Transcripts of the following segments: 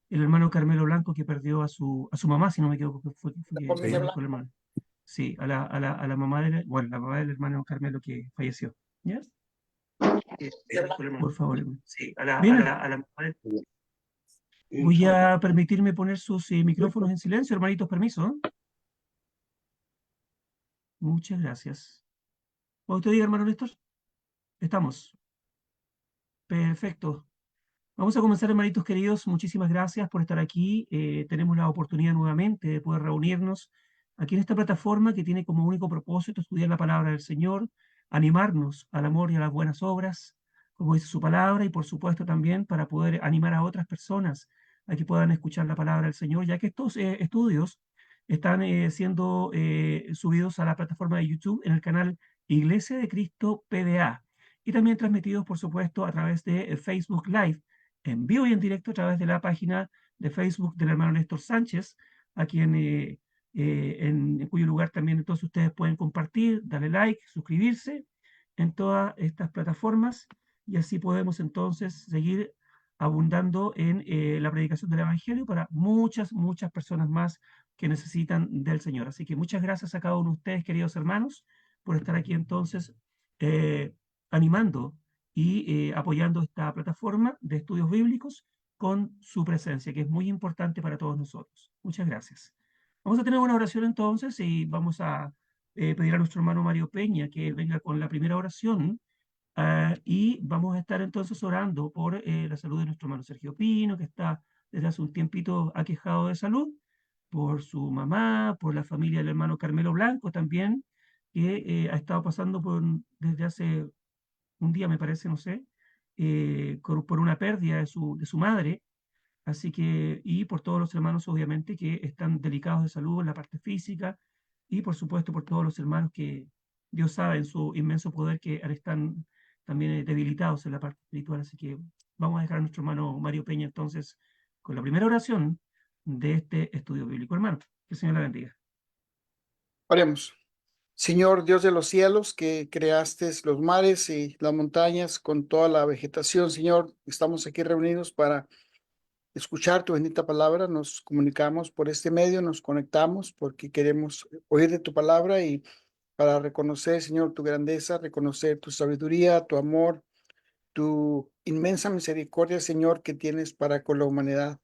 el hermano Carmelo Blanco que perdió a su mamá, si no me equivoco, que Familia fue Blanca. el hermano. Sí, a la mamá bueno, la mamá del hermano Carmelo que falleció. ¿Ya? Por favor, hermano. Sí, Bien, a la mamá voy a permitirme poner sus micrófonos en silencio, hermanitos, permiso. Muchas gracias. ¿Cuando usted diga, hermano Néstor? Estamos. Perfecto. Vamos a comenzar, hermanitos queridos. Muchísimas gracias por estar aquí. Tenemos la oportunidad nuevamente de poder reunirnos aquí en esta plataforma que tiene como único propósito estudiar la palabra del Señor, animarnos al amor y a las buenas obras, como dice su palabra, y por supuesto también para poder animar a otras personas a que puedan escuchar la palabra del Señor, ya que estos estudios están siendo subidos a la plataforma de YouTube en el canal Iglesia de Cristo PDA y también transmitidos, por supuesto, a través de Facebook Live en vivo y en directo a través de la página de Facebook del hermano Néstor Sánchez, a quien, en cuyo lugar también entonces ustedes pueden compartir, darle like, suscribirse en todas estas plataformas y así podemos entonces seguir abundando en la predicación del Evangelio para muchas, muchas personas más que necesitan del Señor. Así que muchas gracias a cada uno de ustedes, queridos hermanos, por estar aquí entonces eh, animando y apoyando esta plataforma de estudios bíblicos con su presencia, que es muy importante para todos nosotros. Muchas gracias. Vamos a tener una oración entonces y vamos a pedir a nuestro hermano Mario Peña que venga con la primera oración. Y vamos a estar entonces orando por la salud de nuestro hermano Sergio Pino, que está desde hace un tiempito aquejado de salud, por su mamá, por la familia del hermano Carmelo Blanco también, que ha estado pasando desde hace un día, me parece, no sé, por una pérdida de su madre. Así que, y por todos los hermanos, obviamente, que están delicados de salud en la parte física, y por supuesto por todos los hermanos que Dios sabe en su inmenso poder que están también debilitados en la parte espiritual. Así que vamos a dejar a nuestro hermano Mario Peña entonces con la primera oración de este estudio bíblico, hermano. Que el Señor la bendiga. Oremos. Señor Dios de los cielos, que creaste los mares y las montañas con toda la vegetación, Señor, estamos aquí reunidos para escuchar tu bendita palabra. Nos comunicamos por este medio, nos conectamos porque queremos oír de tu palabra y para reconocer, Señor, tu grandeza, reconocer tu sabiduría, tu amor, tu inmensa misericordia, Señor, que tienes para con la humanidad.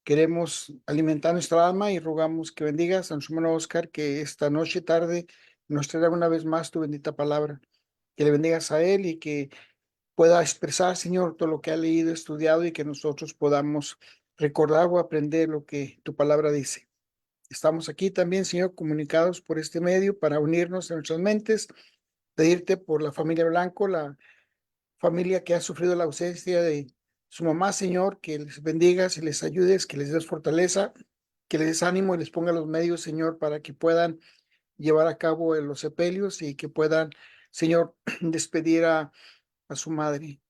Queremos alimentar nuestra alma y rogamos que bendigas a nuestro hermano Oscar, que esta noche tarde nos traiga una vez más tu bendita palabra. Que le bendigas a él y que pueda expresar, Señor, todo lo que ha leído, estudiado y que nosotros podamos recordar o aprender lo que tu palabra dice. Estamos aquí también, Señor, comunicados por este medio para unirnos en nuestras mentes, pedirte por la familia Blanco, la familia que ha sufrido la ausencia de su mamá, Señor, que les bendigas y les ayudes, que les des fortaleza, que les des ánimo y les ponga los medios, Señor, para que puedan llevar a cabo los sepelios y que puedan, Señor, despedir a su madre.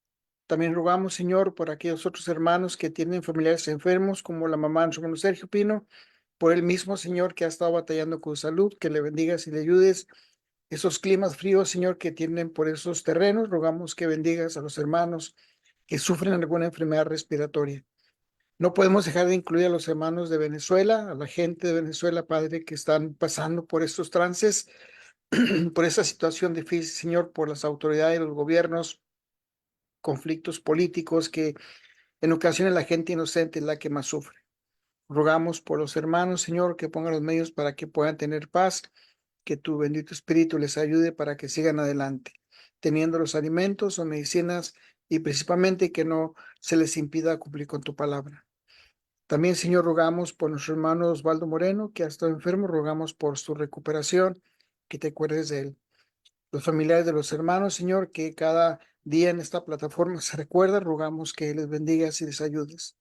También rogamos, Señor, por aquellos otros hermanos que tienen familiares enfermos, como la mamá de nuestro hermano Sergio Pino, por él mismo, Señor, que ha estado batallando con salud, que le bendigas y le ayudes. Esos climas fríos, Señor, que tienen por esos terrenos, rogamos que bendigas a los hermanos que sufren alguna enfermedad respiratoria. No podemos dejar de incluir a los hermanos de Venezuela, a la gente de Venezuela, Padre, que están pasando por estos trances, por esa situación difícil, Señor, por las autoridades, los gobiernos, conflictos políticos que en ocasiones la gente inocente es la que más sufre. Rogamos por los hermanos, Señor, que pongan los medios para que puedan tener paz, que tu bendito Espíritu les ayude para que sigan adelante, teniendo los alimentos o medicinas y principalmente que no se les impida cumplir con tu palabra. También, Señor, rogamos por nuestro hermano Osvaldo Moreno, que ha estado enfermo, rogamos por su recuperación, que te acuerdes de él. Los familiares de los hermanos, Señor, que cada día en esta plataforma se recuerda, rogamos que les bendigas y les ayudes.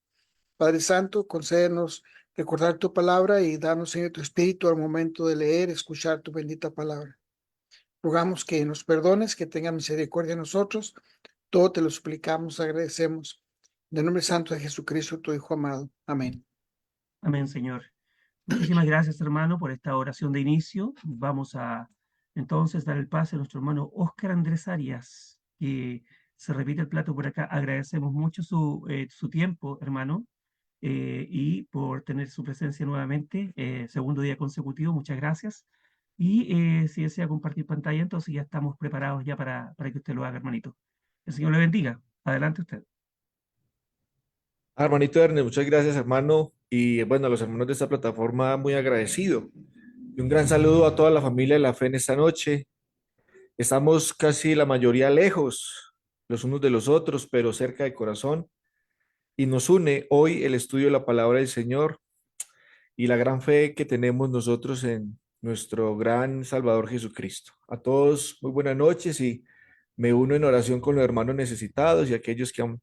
Padre Santo, concédenos recordar tu palabra y danos, Señor, tu espíritu al momento de leer, escuchar tu bendita palabra. Rogamos que nos perdones, que tengas misericordia de nosotros. Todo te lo suplicamos, agradecemos. En el nombre santo de Jesucristo, tu Hijo amado. Amén. Amén, Señor. Muchísimas gracias, hermano, por esta oración de inicio. Vamos a entonces dar el pase a nuestro hermano Óscar Andrés Arias, que se repite el plato por acá. Agradecemos mucho su tiempo, hermano, y por tener su presencia nuevamente, segundo día consecutivo. Muchas gracias. Y si desea compartir pantalla, entonces ya estamos preparados ya para que usted lo haga, hermanito. El Señor le bendiga. Adelante usted. Hermanito Ernest, muchas gracias, hermano. Y bueno, a los hermanos de esta plataforma, muy agradecido. Y un gran saludo a toda la familia de la fe en esta noche. Estamos casi la mayoría lejos los unos de los otros, pero cerca de corazón. Y nos une hoy el estudio de la palabra del Señor y la gran fe que tenemos nosotros en nuestro gran Salvador Jesucristo. A todos, muy buenas noches y me uno en oración con los hermanos necesitados y aquellos que han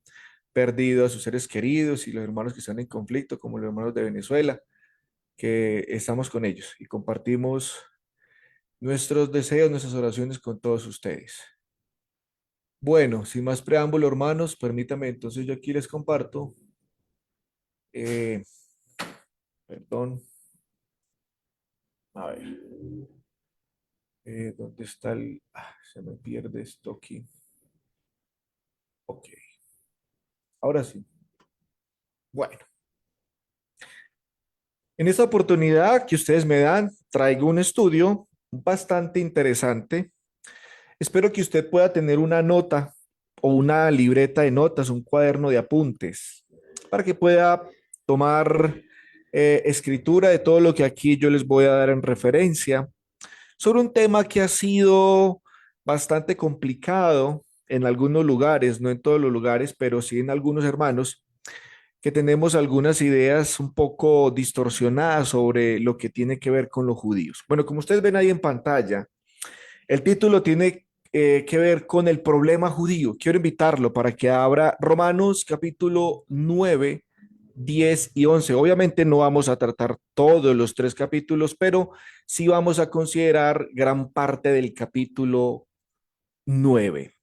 perdido a sus seres queridos y los hermanos que están en conflicto, como los hermanos de Venezuela, que estamos con ellos y compartimos nuestros deseos, nuestras oraciones con todos ustedes. Bueno, sin más preámbulo, hermanos, permítame, entonces yo aquí les comparto, eh, perdón, a ver, ¿dónde está el, se me pierde esto aquí? Ok, ahora sí. Bueno, en esta oportunidad que ustedes me dan, traigo un estudio bastante interesante. Espero que usted pueda tener una nota o una libreta de notas, un cuaderno de apuntes, para que pueda tomar escritura de todo lo que aquí yo les voy a dar en referencia sobre un tema que ha sido bastante complicado en algunos lugares, no en todos los lugares, pero sí en algunos hermanos, que tenemos algunas ideas un poco distorsionadas sobre lo que tiene que ver con los judíos. Bueno, como ustedes ven ahí en pantalla, el título tiene que ver con el problema judío. Quiero invitarlo para que abra Romanos capítulo 9, 10 y 11. Obviamente no vamos a tratar todos los tres capítulos, pero sí vamos a considerar gran parte del capítulo 9.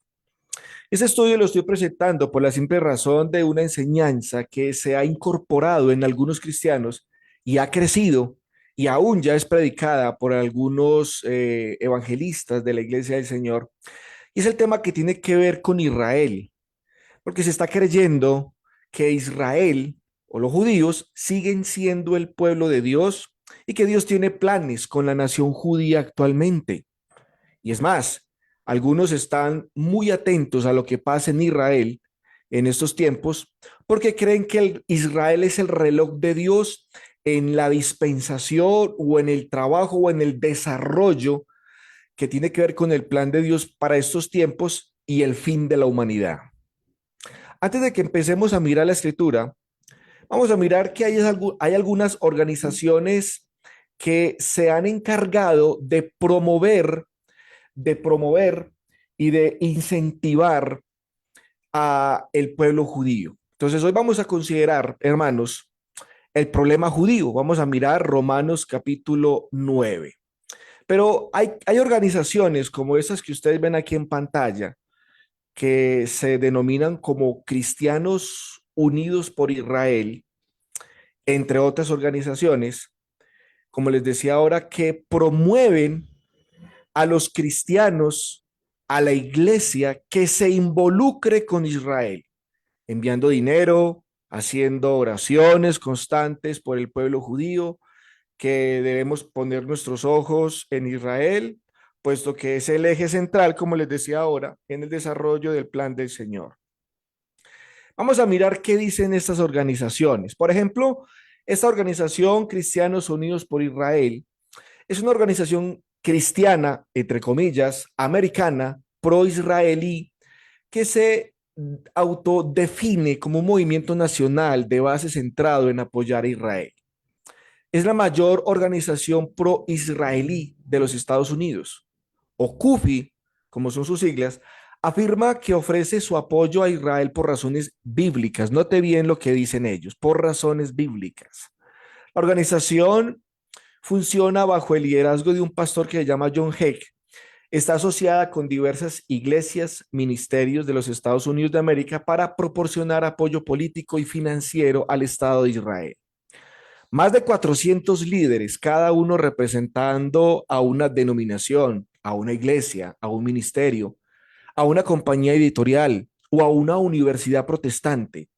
Ese estudio lo estoy presentando por la simple razón de una enseñanza que se ha incorporado en algunos cristianos y ha crecido y aún ya es predicada por algunos evangelistas de la Iglesia del Señor. Y es el tema que tiene que ver con Israel, porque se está creyendo que Israel o los judíos siguen siendo el pueblo de Dios y que Dios tiene planes con la nación judía actualmente. Y es más, algunos están muy atentos a lo que pasa en Israel en estos tiempos porque creen que Israel es el reloj de Dios en la dispensación o en el trabajo o en el desarrollo que tiene que ver con el plan de Dios para estos tiempos y el fin de la humanidad. Antes de que empecemos a mirar la escritura, vamos a mirar que hay algunas organizaciones que se han encargado de promover y de incentivar a el pueblo judío. Entonces hoy vamos a considerar, hermanos, el problema judío. Vamos a mirar Romanos capítulo 9. Pero hay organizaciones como esas que ustedes ven aquí en pantalla que se denominan como Cristianos Unidos por Israel, entre otras organizaciones, como les decía ahora, que promueven a los cristianos, a la iglesia que se involucre con Israel, enviando dinero, haciendo oraciones constantes por el pueblo judío, que debemos poner nuestros ojos en Israel, puesto que es el eje central, como les decía ahora, en el desarrollo del plan del Señor. Vamos a mirar qué dicen estas organizaciones. Por ejemplo, esta organización Cristianos Unidos por Israel es una organización cristiana, entre comillas, americana, pro-israelí, que se autodefine como un movimiento nacional de base centrado en apoyar a Israel. Es la mayor organización pro-israelí de los Estados Unidos, o CUFI, como son sus siglas, afirma que ofrece su apoyo a Israel por razones bíblicas. Note bien lo que dicen ellos, por razones bíblicas. La organización funciona bajo el liderazgo de un pastor que se llama John Heck. Está asociada con diversas iglesias, ministerios de los Estados Unidos de América para proporcionar apoyo político y financiero al Estado de Israel. Más de 400 líderes, cada uno representando a una denominación, a una iglesia, a un ministerio, a una compañía editorial o a una universidad protestante.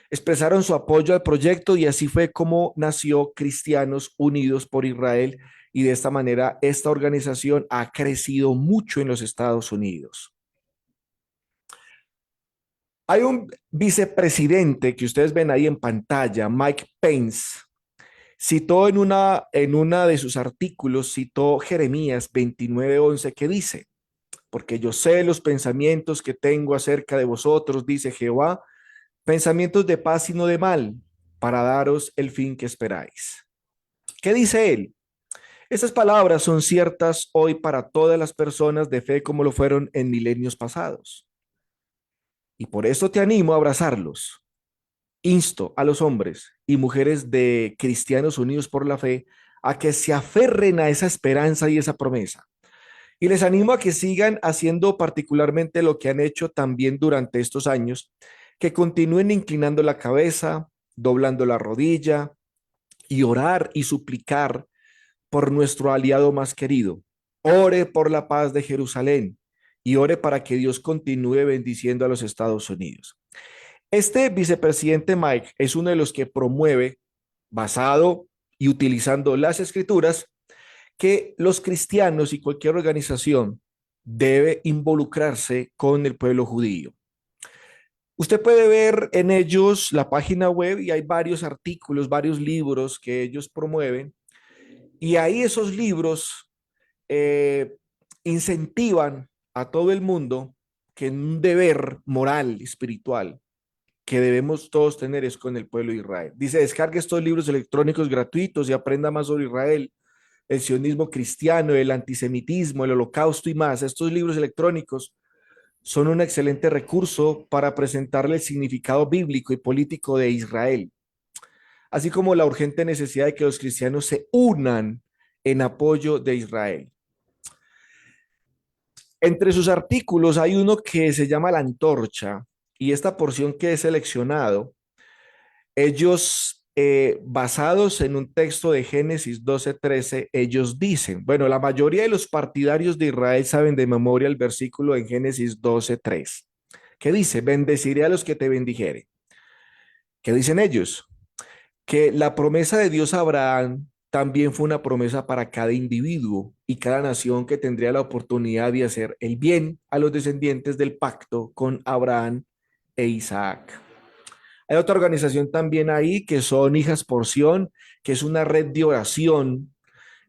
expresaron su apoyo al proyecto y así fue como nació Cristianos Unidos por Israel y de esta manera esta organización ha crecido mucho en los Estados Unidos. Hay un vicepresidente que ustedes ven ahí en pantalla, Mike Pence, citó en una de sus artículos, citó Jeremías 29:11 que dice, porque yo sé los pensamientos que tengo acerca de vosotros, dice Jehová, pensamientos de paz y no de mal, para daros el fin que esperáis. ¿Qué dice él? Estas palabras son ciertas hoy para todas las personas de fe como lo fueron en milenios pasados. Y por eso te animo a abrazarlos. Insto a los hombres y mujeres de Cristianos Unidos por la Fe a que se aferren a esa esperanza y esa promesa. Y les animo a que sigan haciendo particularmente lo que han hecho también durante estos años, que continúen inclinando la cabeza, doblando la rodilla y orar y suplicar por nuestro aliado más querido. Ore por la paz de Jerusalén y ore para que Dios continúe bendiciendo a los Estados Unidos. Este vicepresidente Mike es uno de los que promueve, basado y utilizando las escrituras, que los cristianos y cualquier organización debe involucrarse con el pueblo judío. Usted puede ver en ellos la página web y hay varios artículos, varios libros que ellos promueven. Y ahí esos libros eh, incentivan a todo el mundo que un deber moral, espiritual, que debemos todos tener es con el pueblo de Israel. Dice, descargue estos libros electrónicos gratuitos y aprenda más sobre Israel, el sionismo cristiano, el antisemitismo, el holocausto y más. Estos libros electrónicos son un excelente recurso para presentarle el significado bíblico y político de Israel, así como la urgente necesidad de que los cristianos se unan en apoyo de Israel. Entre sus artículos hay uno que se llama La Antorcha, y esta porción que he seleccionado, ellos, basados en un texto de Génesis 12:13, ellos dicen, bueno, la mayoría de los partidarios de Israel saben de memoria el versículo en Génesis 12:3, que dice, bendeciré a los que te bendijeren. ¿Qué dicen ellos? Que la promesa de Dios a Abraham también fue una promesa para cada individuo y cada nación que tendría la oportunidad de hacer el bien a los descendientes del pacto con Abraham e Isaac. Hay otra organización también ahí que son Hijas por Sión, que es una red de oración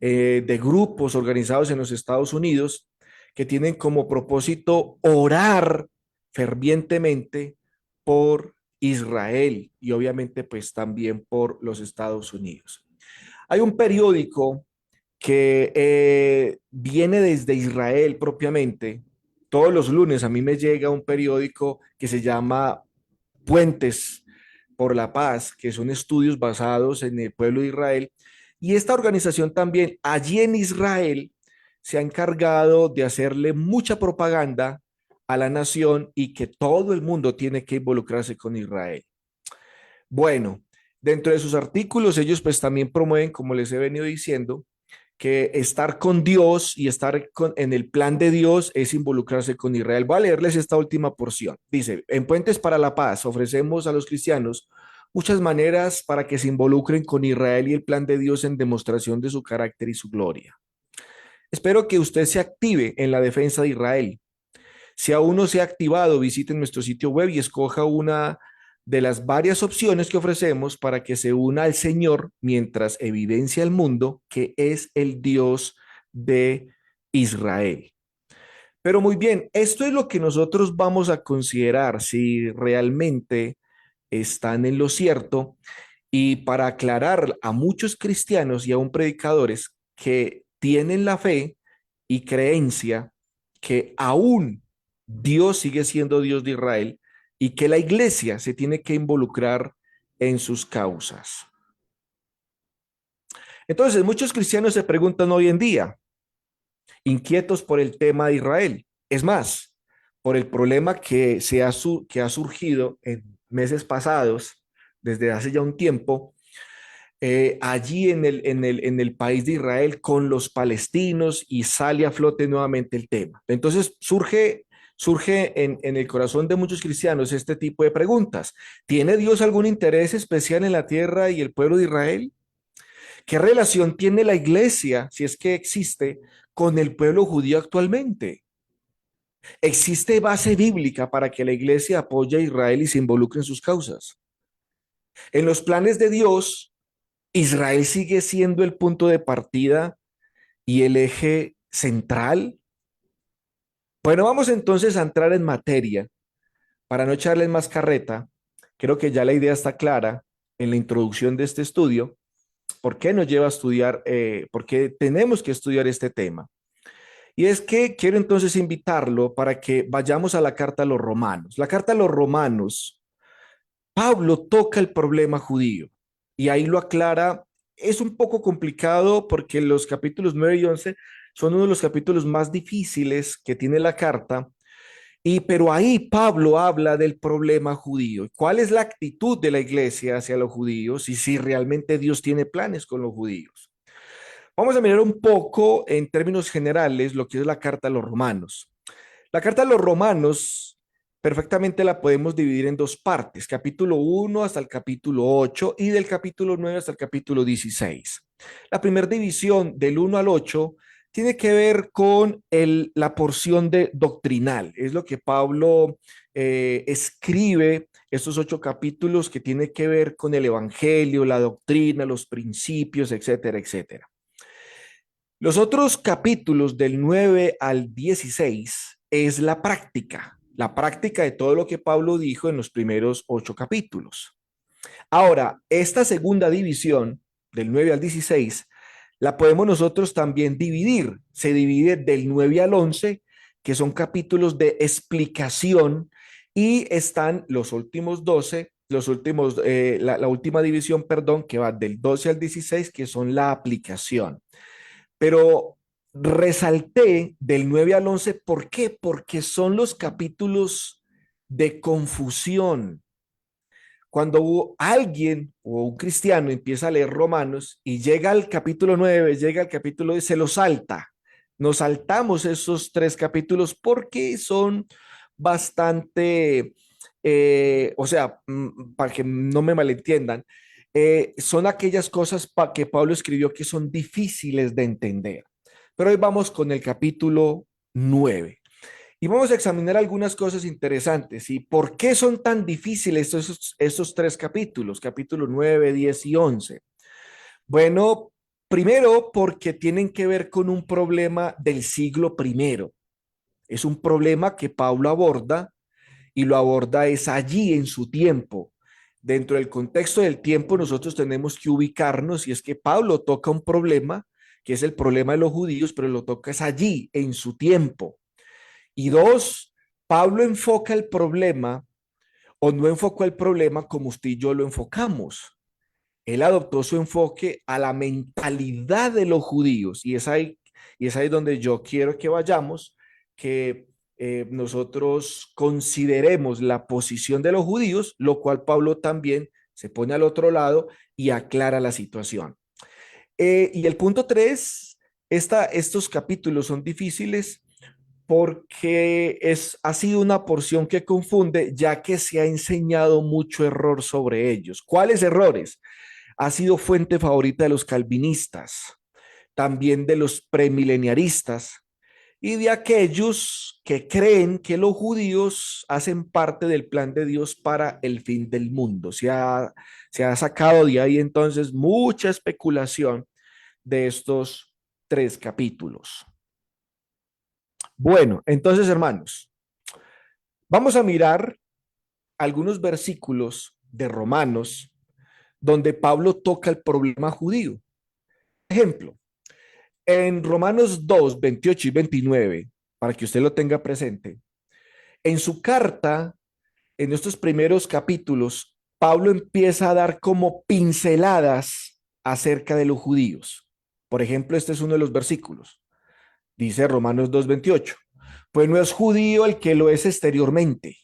de grupos organizados en los Estados Unidos que tienen como propósito orar fervientemente por Israel y obviamente pues también por los Estados Unidos. Hay un periódico que viene desde Israel propiamente. Todos los lunes a mí me llega un periódico que se llama Puentes por la Paz, que son estudios basados en el pueblo de Israel. Y esta organización también allí en Israel se ha encargado de hacerle mucha propaganda a la nación y que todo el mundo tiene que involucrarse con Israel. Bueno, dentro de sus artículos ellos pues también promueven, como les he venido diciendo, que estar con Dios y estar en el plan de Dios es involucrarse con Israel. Voy a leerles esta última porción. Dice, en Puentes para la Paz ofrecemos a los cristianos muchas maneras para que se involucren con Israel y el plan de Dios en demostración de su carácter y su gloria. Espero que usted se active en la defensa de Israel. Si aún no se ha activado, visite nuestro sitio web y escoja una de las varias opciones que ofrecemos para que se una al Señor mientras evidencia al mundo que es el Dios de Israel. Pero muy bien, esto es lo que nosotros vamos a considerar si realmente están en lo cierto y para aclarar a muchos cristianos y aún predicadores que tienen la fe y creencia que aún Dios sigue siendo Dios de Israel y que la iglesia se tiene que involucrar en sus causas. Entonces, muchos cristianos se preguntan hoy en día, inquietos por el tema de Israel. Es más, por el problema que ha surgido en meses pasados, desde hace ya un tiempo, allí en el país de Israel con los palestinos y sale a flote nuevamente el tema. Entonces surge surge en el corazón de muchos cristianos este tipo de preguntas. ¿Tiene Dios algún interés especial en la tierra y el pueblo de Israel? ¿Qué relación tiene la iglesia, si es que existe, con el pueblo judío actualmente? ¿Existe base bíblica para que la iglesia apoye a Israel y se involucre en sus causas? En los planes de Dios, Israel sigue siendo el punto de partida y el eje central. Bueno, vamos entonces a entrar en materia. Para no echarles más carreta, creo que ya la idea está clara en la introducción de este estudio. ¿Por qué nos lleva a estudiar? ¿Por qué tenemos que estudiar este tema? Y es que quiero entonces invitarlo para que vayamos a la carta a los romanos. La carta a los romanos, Pablo toca el problema judío y ahí lo aclara. Es un poco complicado porque los capítulos 9 y 11 son uno de los capítulos más difíciles que tiene la carta. Pero ahí Pablo habla del problema judío. ¿Cuál es la actitud de la iglesia hacia los judíos y si realmente Dios tiene planes con los judíos? Vamos a mirar un poco en términos generales lo que es la carta a los romanos. La carta a los romanos perfectamente la podemos dividir en dos partes, capítulo 1 hasta el capítulo 8 y del capítulo 9 hasta el capítulo 16. La primera división del 1 al 8 tiene que ver con la porción de doctrinal, es lo que Pablo escribe estos 8 capítulos que tiene que ver con el evangelio, la doctrina, los principios, etcétera, etcétera. Los otros capítulos del 9 al 16 es la práctica de todo lo que Pablo dijo en los primeros 8 capítulos. Ahora, esta segunda división del 9 al 16 la podemos nosotros también dividir. Se divide del 9 al 11, que son capítulos de explicación, y están los últimos 12, la última división, perdón, que va del 12 al 16, que son la aplicación. Pero resalté del 9 al 11, ¿por qué? Porque son los capítulos de confusión. Cuando alguien o un cristiano empieza a leer Romanos y llega al capítulo 9, llega al capítulo 10, se lo salta. Nos saltamos esos 3 capítulos porque son bastante, para que no me malentiendan, son aquellas cosas que Pablo escribió que son difíciles de entender. Pero hoy vamos con el capítulo 9. Y vamos a examinar algunas cosas interesantes. ¿Y por qué son tan difíciles estos 3 capítulos, capítulos 9, 10 y 11? Bueno, primero porque tienen que ver con un problema del siglo primero. Es un problema que Pablo aborda y lo aborda es allí en su tiempo. Dentro del contexto del tiempo nosotros tenemos que ubicarnos y es que Pablo toca un problema que es el problema de los judíos, pero lo toca es allí en su tiempo. Y 2, Pablo enfoca el problema o no enfocó el problema como usted y yo lo enfocamos. Él adoptó su enfoque a la mentalidad de los judíos y es ahí donde yo quiero que vayamos, que nosotros consideremos la posición de los judíos, lo cual Pablo también se pone al otro lado y aclara la situación. Y el punto 3, estos capítulos son difíciles porque ha sido una porción que confunde, ya que se ha enseñado mucho error sobre ellos. ¿Cuáles errores? Ha sido fuente favorita de los calvinistas, también de los premileniaristas y de aquellos que creen que los judíos hacen parte del plan de Dios para el fin del mundo. Se ha sacado de ahí entonces mucha especulación de estos 3 capítulos. Bueno, entonces, hermanos, vamos a mirar algunos versículos de Romanos donde Pablo toca el problema judío. Ejemplo, en Romanos 2, 28 y 29, para que usted lo tenga presente, en su carta, en estos primeros capítulos, Pablo empieza a dar como pinceladas acerca de los judíos. Por ejemplo, este es uno de los versículos. Dice Romanos 2, 28. Pues no es judío el que lo es exteriormente,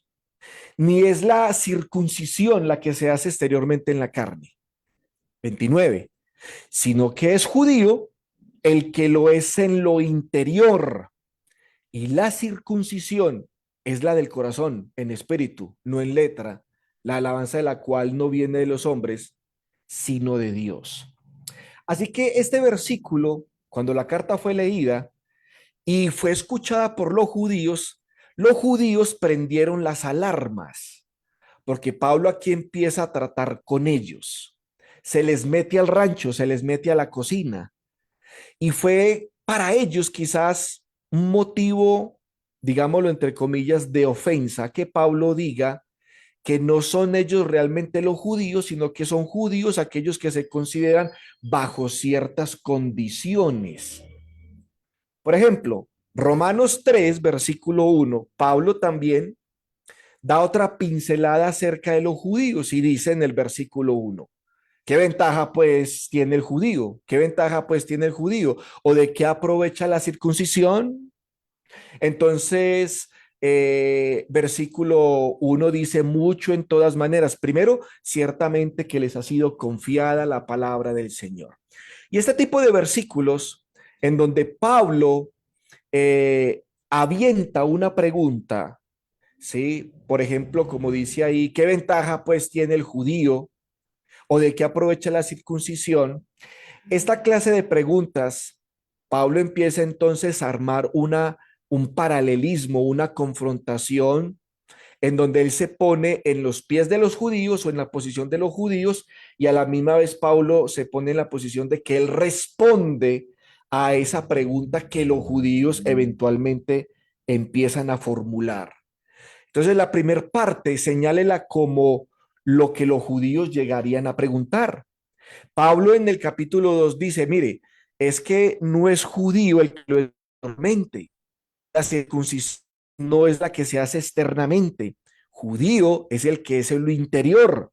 ni es la circuncisión la que se hace exteriormente en la carne. 29. Sino que es judío el que lo es en lo interior. Y la circuncisión es la del corazón, en espíritu, no en letra, la alabanza de la cual no viene de los hombres, sino de Dios. Así que este versículo, cuando la carta fue leída y fue escuchada por los judíos prendieron las alarmas, porque Pablo aquí empieza a tratar con ellos. Se les mete al rancho, se les mete a la cocina. Y fue para ellos quizás un motivo, digámoslo entre comillas, de ofensa que Pablo diga que no son ellos realmente los judíos, sino que son judíos aquellos que se consideran bajo ciertas condiciones. Por ejemplo, Romanos 3, versículo 1, Pablo también da otra pincelada acerca de los judíos y dice en el versículo 1, ¿qué ventaja pues tiene el judío? ¿Qué ventaja pues tiene el judío? ¿O de qué aprovecha la circuncisión? Entonces, versículo 1 dice mucho en todas maneras. Primero, ciertamente que les ha sido confiada la palabra del Señor. Y este tipo de versículos en donde Pablo avienta una pregunta, ¿sí? Por ejemplo, como dice ahí, ¿qué ventaja pues tiene el judío? ¿O de qué aprovecha la circuncisión? Esta clase de preguntas, Pablo empieza entonces a armar un paralelismo, una confrontación en donde él se pone en los pies de los judíos o en la posición de los judíos y a la misma vez Pablo se pone en la posición de que él responde a esa pregunta que los judíos eventualmente empiezan a formular. Entonces la primera parte señálela como lo que los judíos llegarían a preguntar. Pablo en el capítulo 2 dice, mire, es que no es judío el que lo es externamente. La circuncisión no es la que se hace externamente. Judío es el que es en lo interior.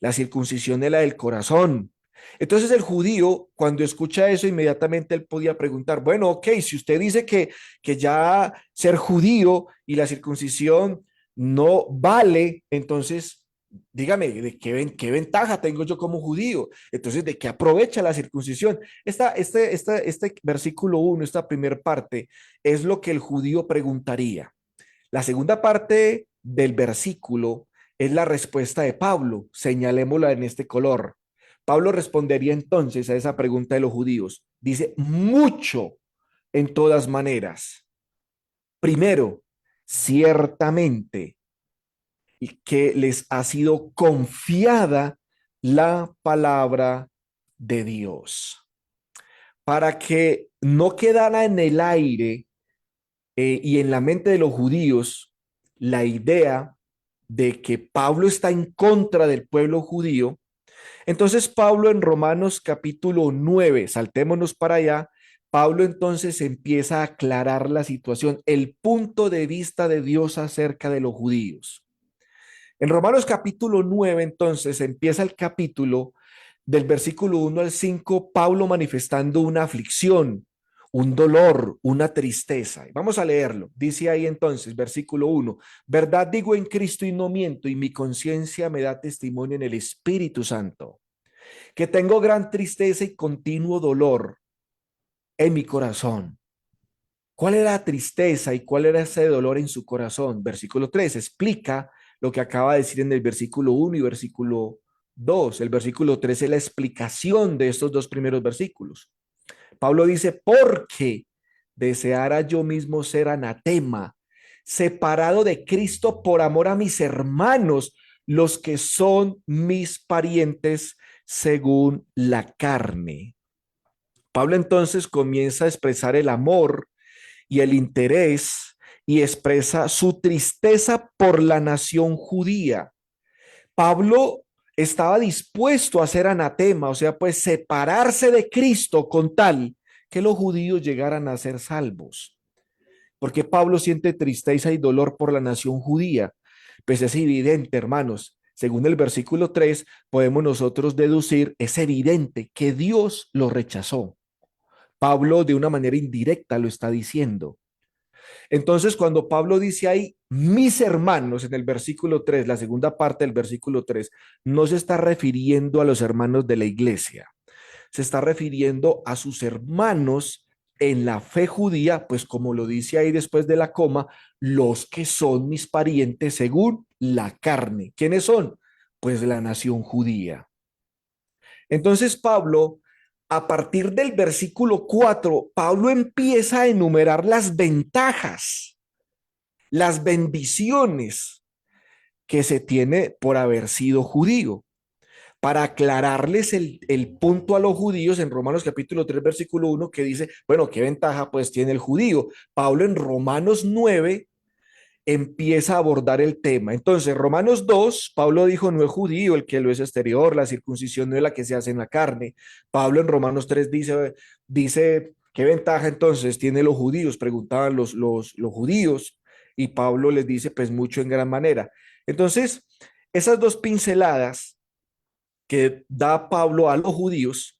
La circuncisión es la del corazón. Entonces el judío, cuando escucha eso, inmediatamente él podía preguntar, bueno, ok, si usted dice que ya ser judío y la circuncisión no vale, entonces dígame, ¿de qué ventaja tengo yo como judío? Entonces, ¿de qué aprovecha la circuncisión? Este versículo 1, esta primera parte, es lo que el judío preguntaría. La segunda parte del versículo es la respuesta de Pablo, señalémosla en este color. Pablo respondería entonces a esa pregunta de los judíos. Dice, mucho en todas maneras. Primero, ciertamente que les ha sido confiada la palabra de Dios, para que no quedara en el aire y en la mente de los judíos la idea de que Pablo está en contra del pueblo judío. Entonces Pablo en Romanos capítulo 9, saltémonos para allá, Pablo entonces empieza a aclarar la situación, el punto de vista de Dios acerca de los judíos. En Romanos capítulo 9, entonces, empieza el capítulo del versículo 1 al 5, Pablo manifestando una aflicción, un dolor, una tristeza. Vamos a leerlo. Dice ahí entonces, versículo 1, verdad digo en Cristo y no miento, y mi conciencia me da testimonio en el Espíritu Santo, que tengo gran tristeza y continuo dolor en mi corazón. ¿Cuál era la tristeza y cuál era ese dolor en su corazón? Versículo 3 explica lo que acaba de decir en el versículo 1 y versículo 2. El versículo 3 es la explicación de estos dos primeros versículos. Pablo dice, porque deseara yo mismo ser anatema, separado de Cristo por amor a mis hermanos, los que son mis parientes según la carne. Pablo entonces comienza a expresar el amor y el interés y expresa su tristeza por la nación judía. Pablo estaba dispuesto a ser anatema, o sea, pues separarse de Cristo con tal que los judíos llegaran a ser salvos. Porque Pablo siente tristeza y dolor por la nación judía. Pues es evidente, hermanos, según el versículo 3, podemos nosotros deducir, es evidente que Dios lo rechazó. Pablo de una manera indirecta lo está diciendo. Entonces, cuando Pablo dice ahí, mis hermanos, en el versículo 3, la segunda parte del versículo 3, no se está refiriendo a los hermanos de la iglesia, se está refiriendo a sus hermanos en la fe judía, pues como lo dice ahí después de la coma, los que son mis parientes según la carne. ¿Quiénes son? Pues la nación judía. Entonces Pablo, a partir del versículo 4, Pablo empieza a enumerar las ventajas, las bendiciones que se tiene por haber sido judío. Para aclararles el punto a los judíos en Romanos capítulo 3, versículo 1, que dice, bueno, ¿qué ventaja pues tiene el judío? Pablo en Romanos 9 empieza a abordar el tema. Entonces, Romanos 2, Pablo dijo, no es judío el que lo es exterior, la circuncisión no es la que se hace en la carne. Pablo en Romanos 3 dice, ¿qué ventaja entonces tienen los judíos? Preguntaban los judíos y Pablo les dice, pues mucho en gran manera. Entonces, esas dos pinceladas que da Pablo a los judíos,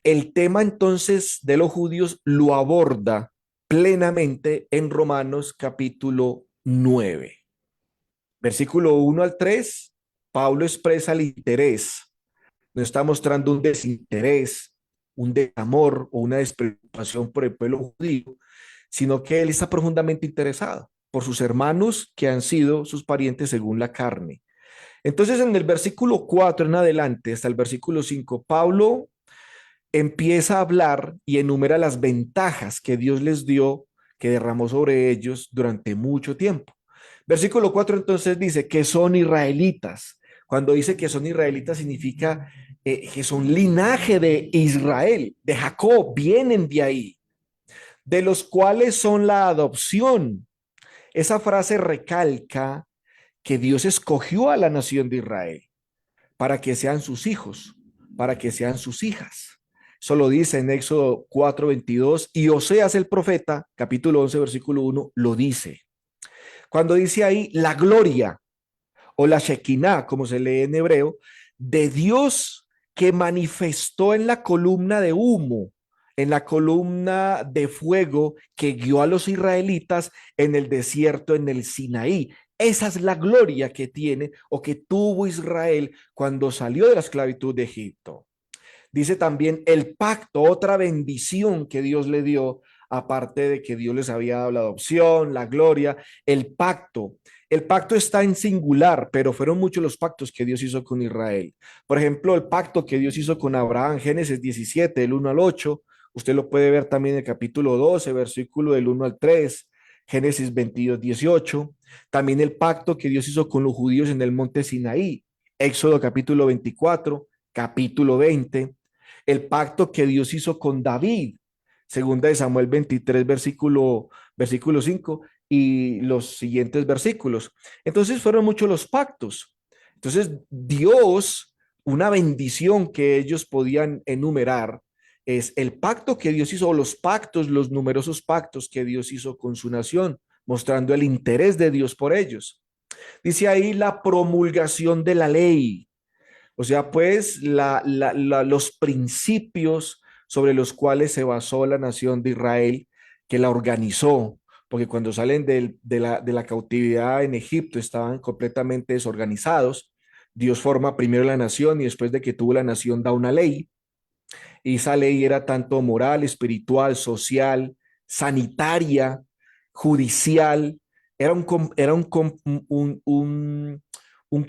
el tema entonces de los judíos lo aborda plenamente en Romanos capítulo 9. Versículo 1 al 3, Pablo expresa el interés, no está mostrando un desinterés, un desamor o una despreocupación por el pueblo judío, sino que él está profundamente interesado por sus hermanos que han sido sus parientes según la carne. Entonces, en el versículo 4 en adelante, hasta el versículo 5, Pablo empieza a hablar y enumera las ventajas que Dios les dio, que derramó sobre ellos durante mucho tiempo. Versículo 4 entonces dice que son israelitas. Cuando dice que son israelitas significa que son linaje de Israel, de Jacob, vienen de ahí, de los cuales son la adopción. Esa frase recalca que Dios escogió a la nación de Israel para que sean sus hijos, para que sean sus hijas. Eso lo dice en Éxodo 4:22 y Oseas el profeta, capítulo 11, versículo 1, lo dice. Cuando dice ahí la gloria o la Shekinah, como se lee en hebreo, de Dios que manifestó en la columna de humo, en la columna de fuego que guió a los israelitas en el desierto, en el Sinaí. Esa es la gloria que tiene o que tuvo Israel cuando salió de la esclavitud de Egipto. Dice también el pacto, otra bendición que Dios le dio, aparte de que Dios les había dado la adopción, la gloria, el pacto. El pacto está en singular, pero fueron muchos los pactos que Dios hizo con Israel. Por ejemplo, el pacto que Dios hizo con Abraham, Génesis 17, del 1 al 8. Usted lo puede ver también en el capítulo 12, versículo del 1 al 3, Génesis 22, 18. También el pacto que Dios hizo con los judíos en el monte Sinaí, Éxodo capítulo 24, capítulo 20. El pacto que Dios hizo con David, segunda de Samuel 23, versículo 5 y los siguientes versículos. Entonces fueron muchos los pactos. Entonces Dios, una bendición que ellos podían enumerar es el pacto que Dios hizo, o los pactos, los numerosos pactos que Dios hizo con su nación, mostrando el interés de Dios por ellos. Dice ahí la promulgación de la ley. O sea, pues los principios sobre los cuales se basó la nación de Israel, que la organizó, porque cuando salen de la cautividad en Egipto estaban completamente desorganizados. Dios forma primero la nación y después de que tuvo la nación da una ley. Y esa ley era tanto moral, espiritual, social, sanitaria, judicial. Era un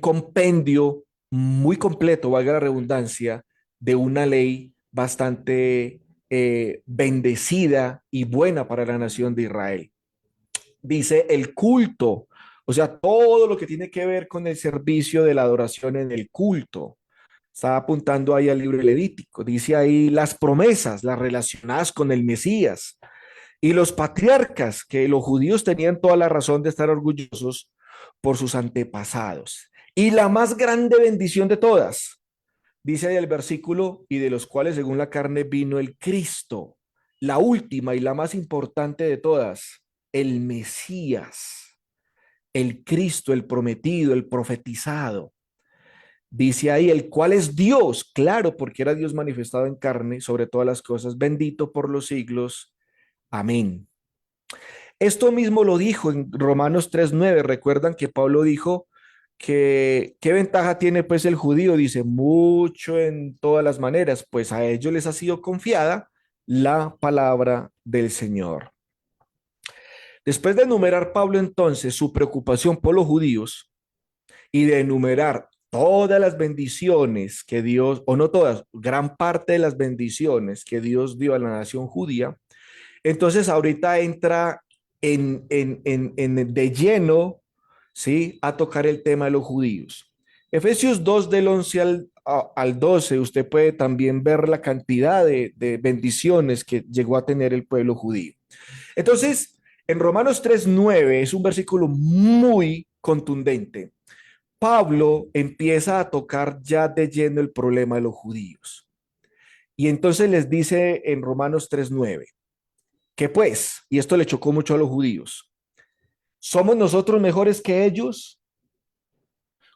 compendio muy completo, valga la redundancia, de una ley bastante bendecida y buena para la nación de Israel. Dice el culto, o sea, todo lo que tiene que ver con el servicio de la adoración en el culto. Está apuntando ahí al libro Levítico. Dice ahí las promesas, las relacionadas con el Mesías. Y los patriarcas, que los judíos tenían toda la razón de estar orgullosos por sus antepasados. Y la más grande bendición de todas, dice ahí el versículo, y de los cuales según la carne vino el Cristo, la última y la más importante de todas, el Mesías, el Cristo, el prometido, el profetizado. Dice ahí, el cual es Dios, claro, porque era Dios manifestado en carne sobre todas las cosas, bendito por los siglos. Amén. Esto mismo lo dijo en Romanos 3:9. Recuerdan que Pablo dijo que qué ventaja tiene pues el judío. Dice mucho en todas las maneras, pues a ellos les ha sido confiada la palabra del Señor. Después de enumerar Pablo entonces su preocupación por los judíos y de enumerar todas las bendiciones que Dios, o no todas, gran parte de las bendiciones que Dios dio a la nación judía, entonces ahorita entra de lleno, ¿sí?, a tocar el tema de los judíos. Efesios 2 del 11 al 12, usted puede también ver la cantidad de bendiciones que llegó a tener el pueblo judío. Entonces, en Romanos 3:9 es un versículo muy contundente. Pablo empieza a tocar ya de lleno el problema de los judíos. Y entonces les dice en Romanos 3:9, que pues, y esto le chocó mucho a los judíos, ¿somos nosotros mejores que ellos?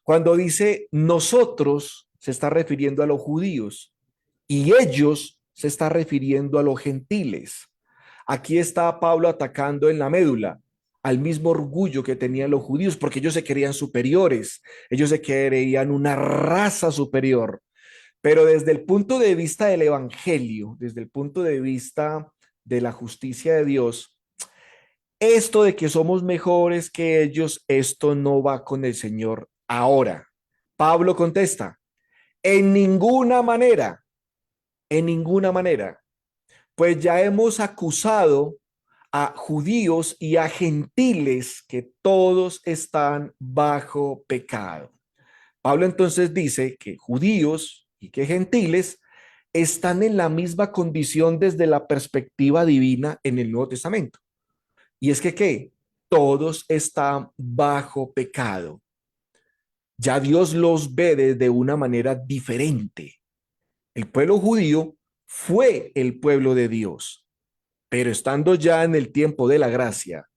Cuando dice nosotros, se está refiriendo a los judíos y ellos se está refiriendo a los gentiles. Aquí está Pablo atacando en la médula al mismo orgullo que tenían los judíos, porque ellos se creían superiores, ellos se creían una raza superior. Pero desde el punto de vista del evangelio, desde el punto de vista de la justicia de Dios, esto de que somos mejores que ellos, esto no va con el Señor ahora. Pablo contesta, en ninguna manera, pues ya hemos acusado a judíos y a gentiles que todos están bajo pecado. Pablo entonces dice que judíos y que gentiles están en la misma condición desde la perspectiva divina en el Nuevo Testamento. Y es que, ¿qué? Todos están bajo pecado. Ya Dios los ve de una manera diferente. El pueblo judío fue el pueblo de Dios, pero estando ya en el tiempo de la gracia,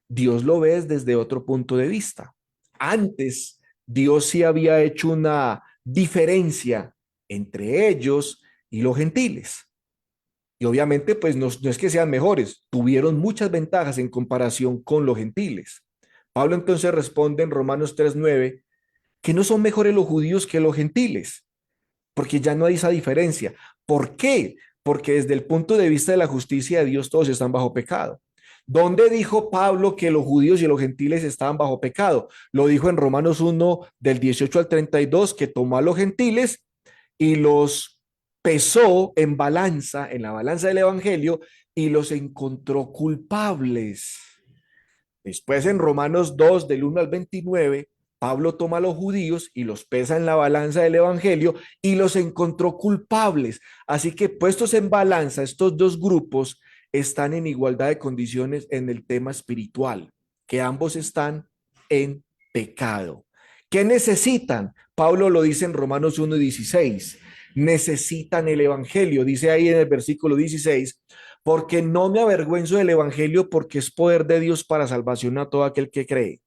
Dios lo ve desde otro punto de vista. Antes, Dios sí había hecho una diferencia entre ellos y los gentiles. Y obviamente, pues no es que sean mejores, tuvieron muchas ventajas en comparación con los gentiles. Pablo entonces responde en Romanos 3:9 que no son mejores los judíos que los gentiles, porque ya no hay esa diferencia. ¿Por qué? Porque desde el punto de vista de la justicia de Dios todos están bajo pecado. ¿Dónde dijo Pablo que los judíos y los gentiles estaban bajo pecado? Lo dijo en Romanos 1 del 18 al 32, que tomó a los gentiles y los pesó en la balanza del evangelio, y los encontró culpables. Después en Romanos 2 del 1 al 29, Pablo toma a los judíos y los pesa en la balanza del evangelio y los encontró culpables. Así que puestos en balanza, estos dos grupos están en igualdad de condiciones en el tema espiritual, que ambos están en pecado. ¿Qué necesitan? Pablo lo dice en Romanos 1:16. Necesitan el evangelio, dice ahí en el versículo 16, porque no me avergüenzo del evangelio, porque es poder de Dios para salvación a todo aquel que cree,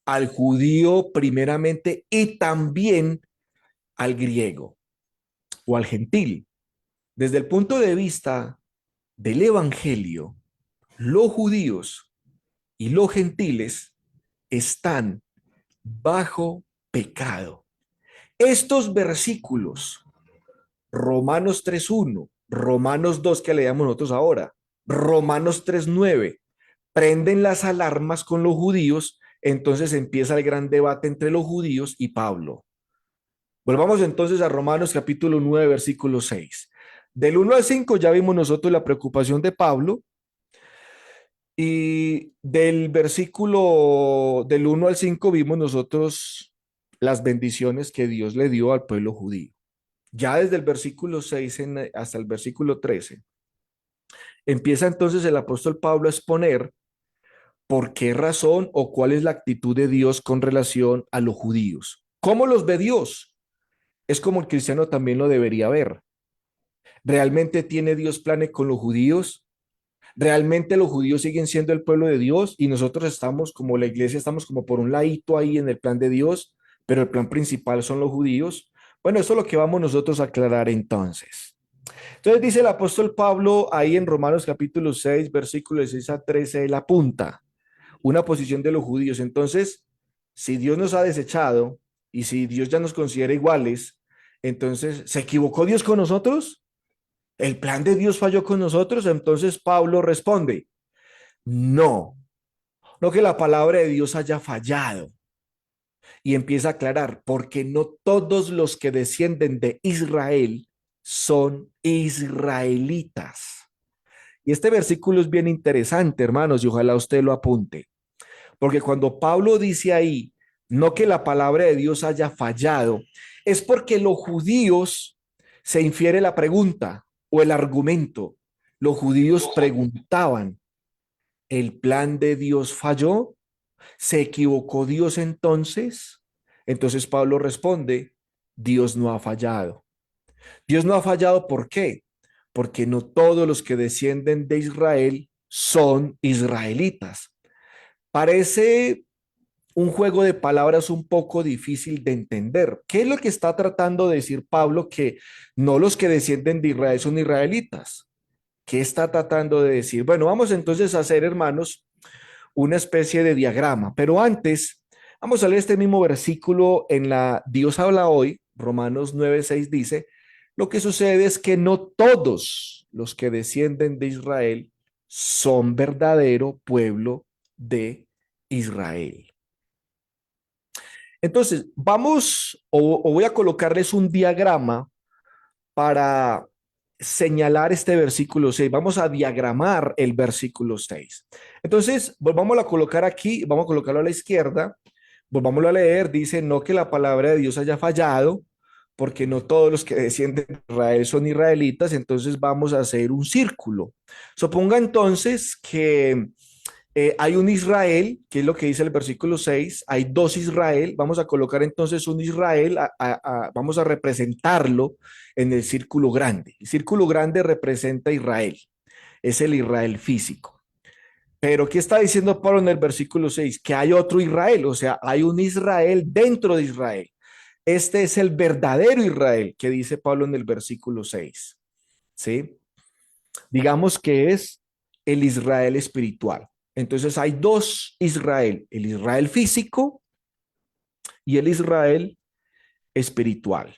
al judío primeramente y también al griego o al gentil. Desde el punto de vista del evangelio, los judíos y los gentiles están bajo pecado. Estos versículos, Romanos 3:1, Romanos 2 que leamos nosotros ahora, Romanos 3:9, prenden las alarmas con los judíos. Entonces empieza el gran debate entre los judíos y Pablo. Volvamos entonces a Romanos capítulo 9, versículo 6. Del 1 al 5 ya vimos nosotros la preocupación de Pablo, y del versículo del 1 al 5 vimos nosotros las bendiciones que Dios le dio al pueblo judío. Ya desde el versículo 6 hasta el versículo 13, empieza entonces el apóstol Pablo a exponer por qué razón o cuál es la actitud de Dios con relación a los judíos. ¿Cómo los ve Dios? Es como el cristiano también lo debería ver. ¿Realmente tiene Dios planes con los judíos? ¿Realmente los judíos siguen siendo el pueblo de Dios y nosotros estamos como la iglesia, estamos como por un ladito ahí en el plan de Dios, pero el plan principal son los judíos? Bueno, eso es lo que vamos nosotros a aclarar entonces. Entonces dice el apóstol Pablo ahí en Romanos capítulo 6, versículos 6 a 13, él apunta una posición de los judíos. Entonces, si Dios nos ha desechado y si Dios ya nos considera iguales, entonces, ¿se equivocó Dios con nosotros? ¿El plan de Dios falló con nosotros? Entonces Pablo responde, no, no que la palabra de Dios haya fallado. Y empieza a aclarar, porque no todos los que descienden de Israel son israelitas. Y este versículo es bien interesante, hermanos, y ojalá usted lo apunte. Porque cuando Pablo dice ahí, no que la palabra de Dios haya fallado, es porque los judíos se infiere la pregunta o el argumento. Los judíos preguntaban, ¿el plan de Dios falló? ¿Se equivocó Dios entonces? Entonces Pablo responde, Dios no ha fallado. Dios no ha fallado, ¿por qué? Porque no todos los que descienden de Israel son israelitas. Parece un juego de palabras un poco difícil de entender. ¿Qué es lo que está tratando de decir Pablo? Que no los que descienden de Israel son israelitas. ¿Qué está tratando de decir? Bueno, vamos entonces a hacer, hermanos, una especie de diagrama, pero antes vamos a leer este mismo versículo en la Dios habla hoy, Romanos 9:6 dice, lo que sucede es que no todos los que descienden de Israel son verdadero pueblo de Israel. Entonces, vamos o voy a colocarles un diagrama para señalar este versículo 6. Vamos a diagramar el versículo 6. Entonces, volvamos a colocar aquí, vamos a colocarlo a la izquierda, volvámoslo a leer, dice, no que la palabra de Dios haya fallado, porque no todos los que descienden de Israel son israelitas, entonces vamos a hacer un círculo. Suponga entonces que hay un Israel, que es lo que dice el versículo 6, hay dos Israel, vamos a colocar entonces un Israel, vamos a representarlo en el círculo grande. El círculo grande representa a Israel, es el Israel físico. Pero ¿qué está diciendo Pablo en el versículo 6? Que hay otro Israel, o sea, hay un Israel dentro de Israel. Este es el verdadero Israel que dice Pablo en el versículo 6. ¿Sí? Digamos que es el Israel espiritual. Entonces hay dos Israel, el Israel físico y el Israel espiritual.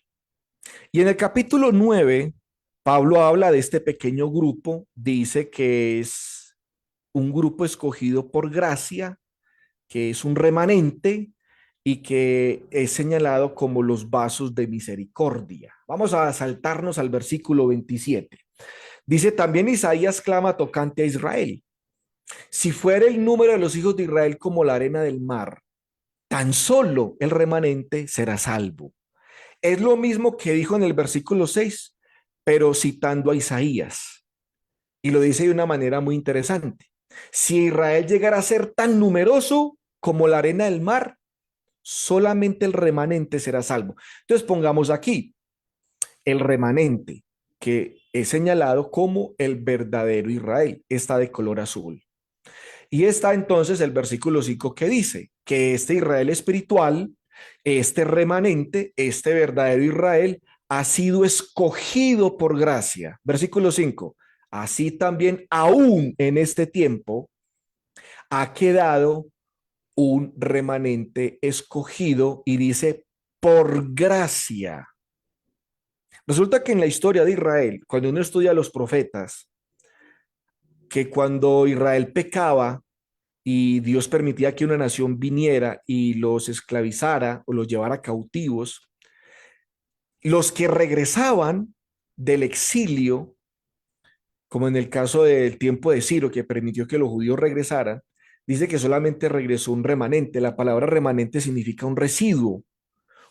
Y en el capítulo 9, Pablo habla de este pequeño grupo, dice que es un grupo escogido por gracia, que es un remanente y que es señalado como los vasos de misericordia. Vamos a saltarnos al versículo 27. Dice, también Isaías clama tocante a Israel. Si fuera el número de los hijos de Israel como la arena del mar, tan solo el remanente será salvo. Es lo mismo que dijo en el versículo 6, pero citando a Isaías. Y lo dice de una manera muy interesante. Si Israel llegara a ser tan numeroso como la arena del mar, solamente el remanente será salvo. Entonces pongamos aquí el remanente, que es señalado como el verdadero Israel, está de color azul. Y está entonces el versículo 5 que dice que este Israel espiritual, este remanente, este verdadero Israel, ha sido escogido por gracia. Versículo 5. Así también, aún en este tiempo, ha quedado un remanente escogido y dice por gracia. Resulta que en la historia de Israel, cuando uno estudia a los profetas, que cuando Israel pecaba, y Dios permitía que una nación viniera y los esclavizara o los llevara cautivos, los que regresaban del exilio, como en el caso del tiempo de Ciro, que permitió que los judíos regresaran, dice que solamente regresó un remanente. La palabra remanente significa un residuo,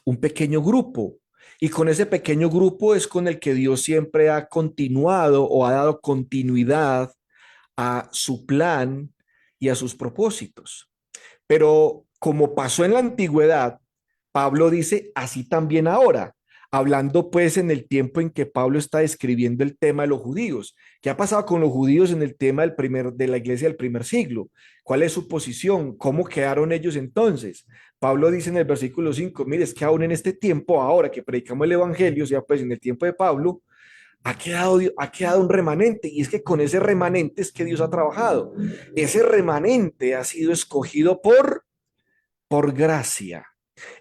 un pequeño grupo. Y con ese pequeño grupo es con el que Dios siempre ha continuado o ha dado continuidad a su plan y a sus propósitos. Pero como pasó en la antigüedad, Pablo dice así también ahora, hablando pues en el tiempo en que Pablo está describiendo el tema de los judíos. ¿Qué ha pasado con los judíos en el tema de la iglesia del primer siglo? ¿Cuál es su posición? ¿Cómo quedaron ellos entonces? Pablo dice en el versículo 5, mire, es que aún en este tiempo, ahora que predicamos el evangelio, o sea, pues en el tiempo de Pablo, ha quedado un remanente, y es que con ese remanente es que Dios ha trabajado. Ese remanente ha sido escogido por gracia.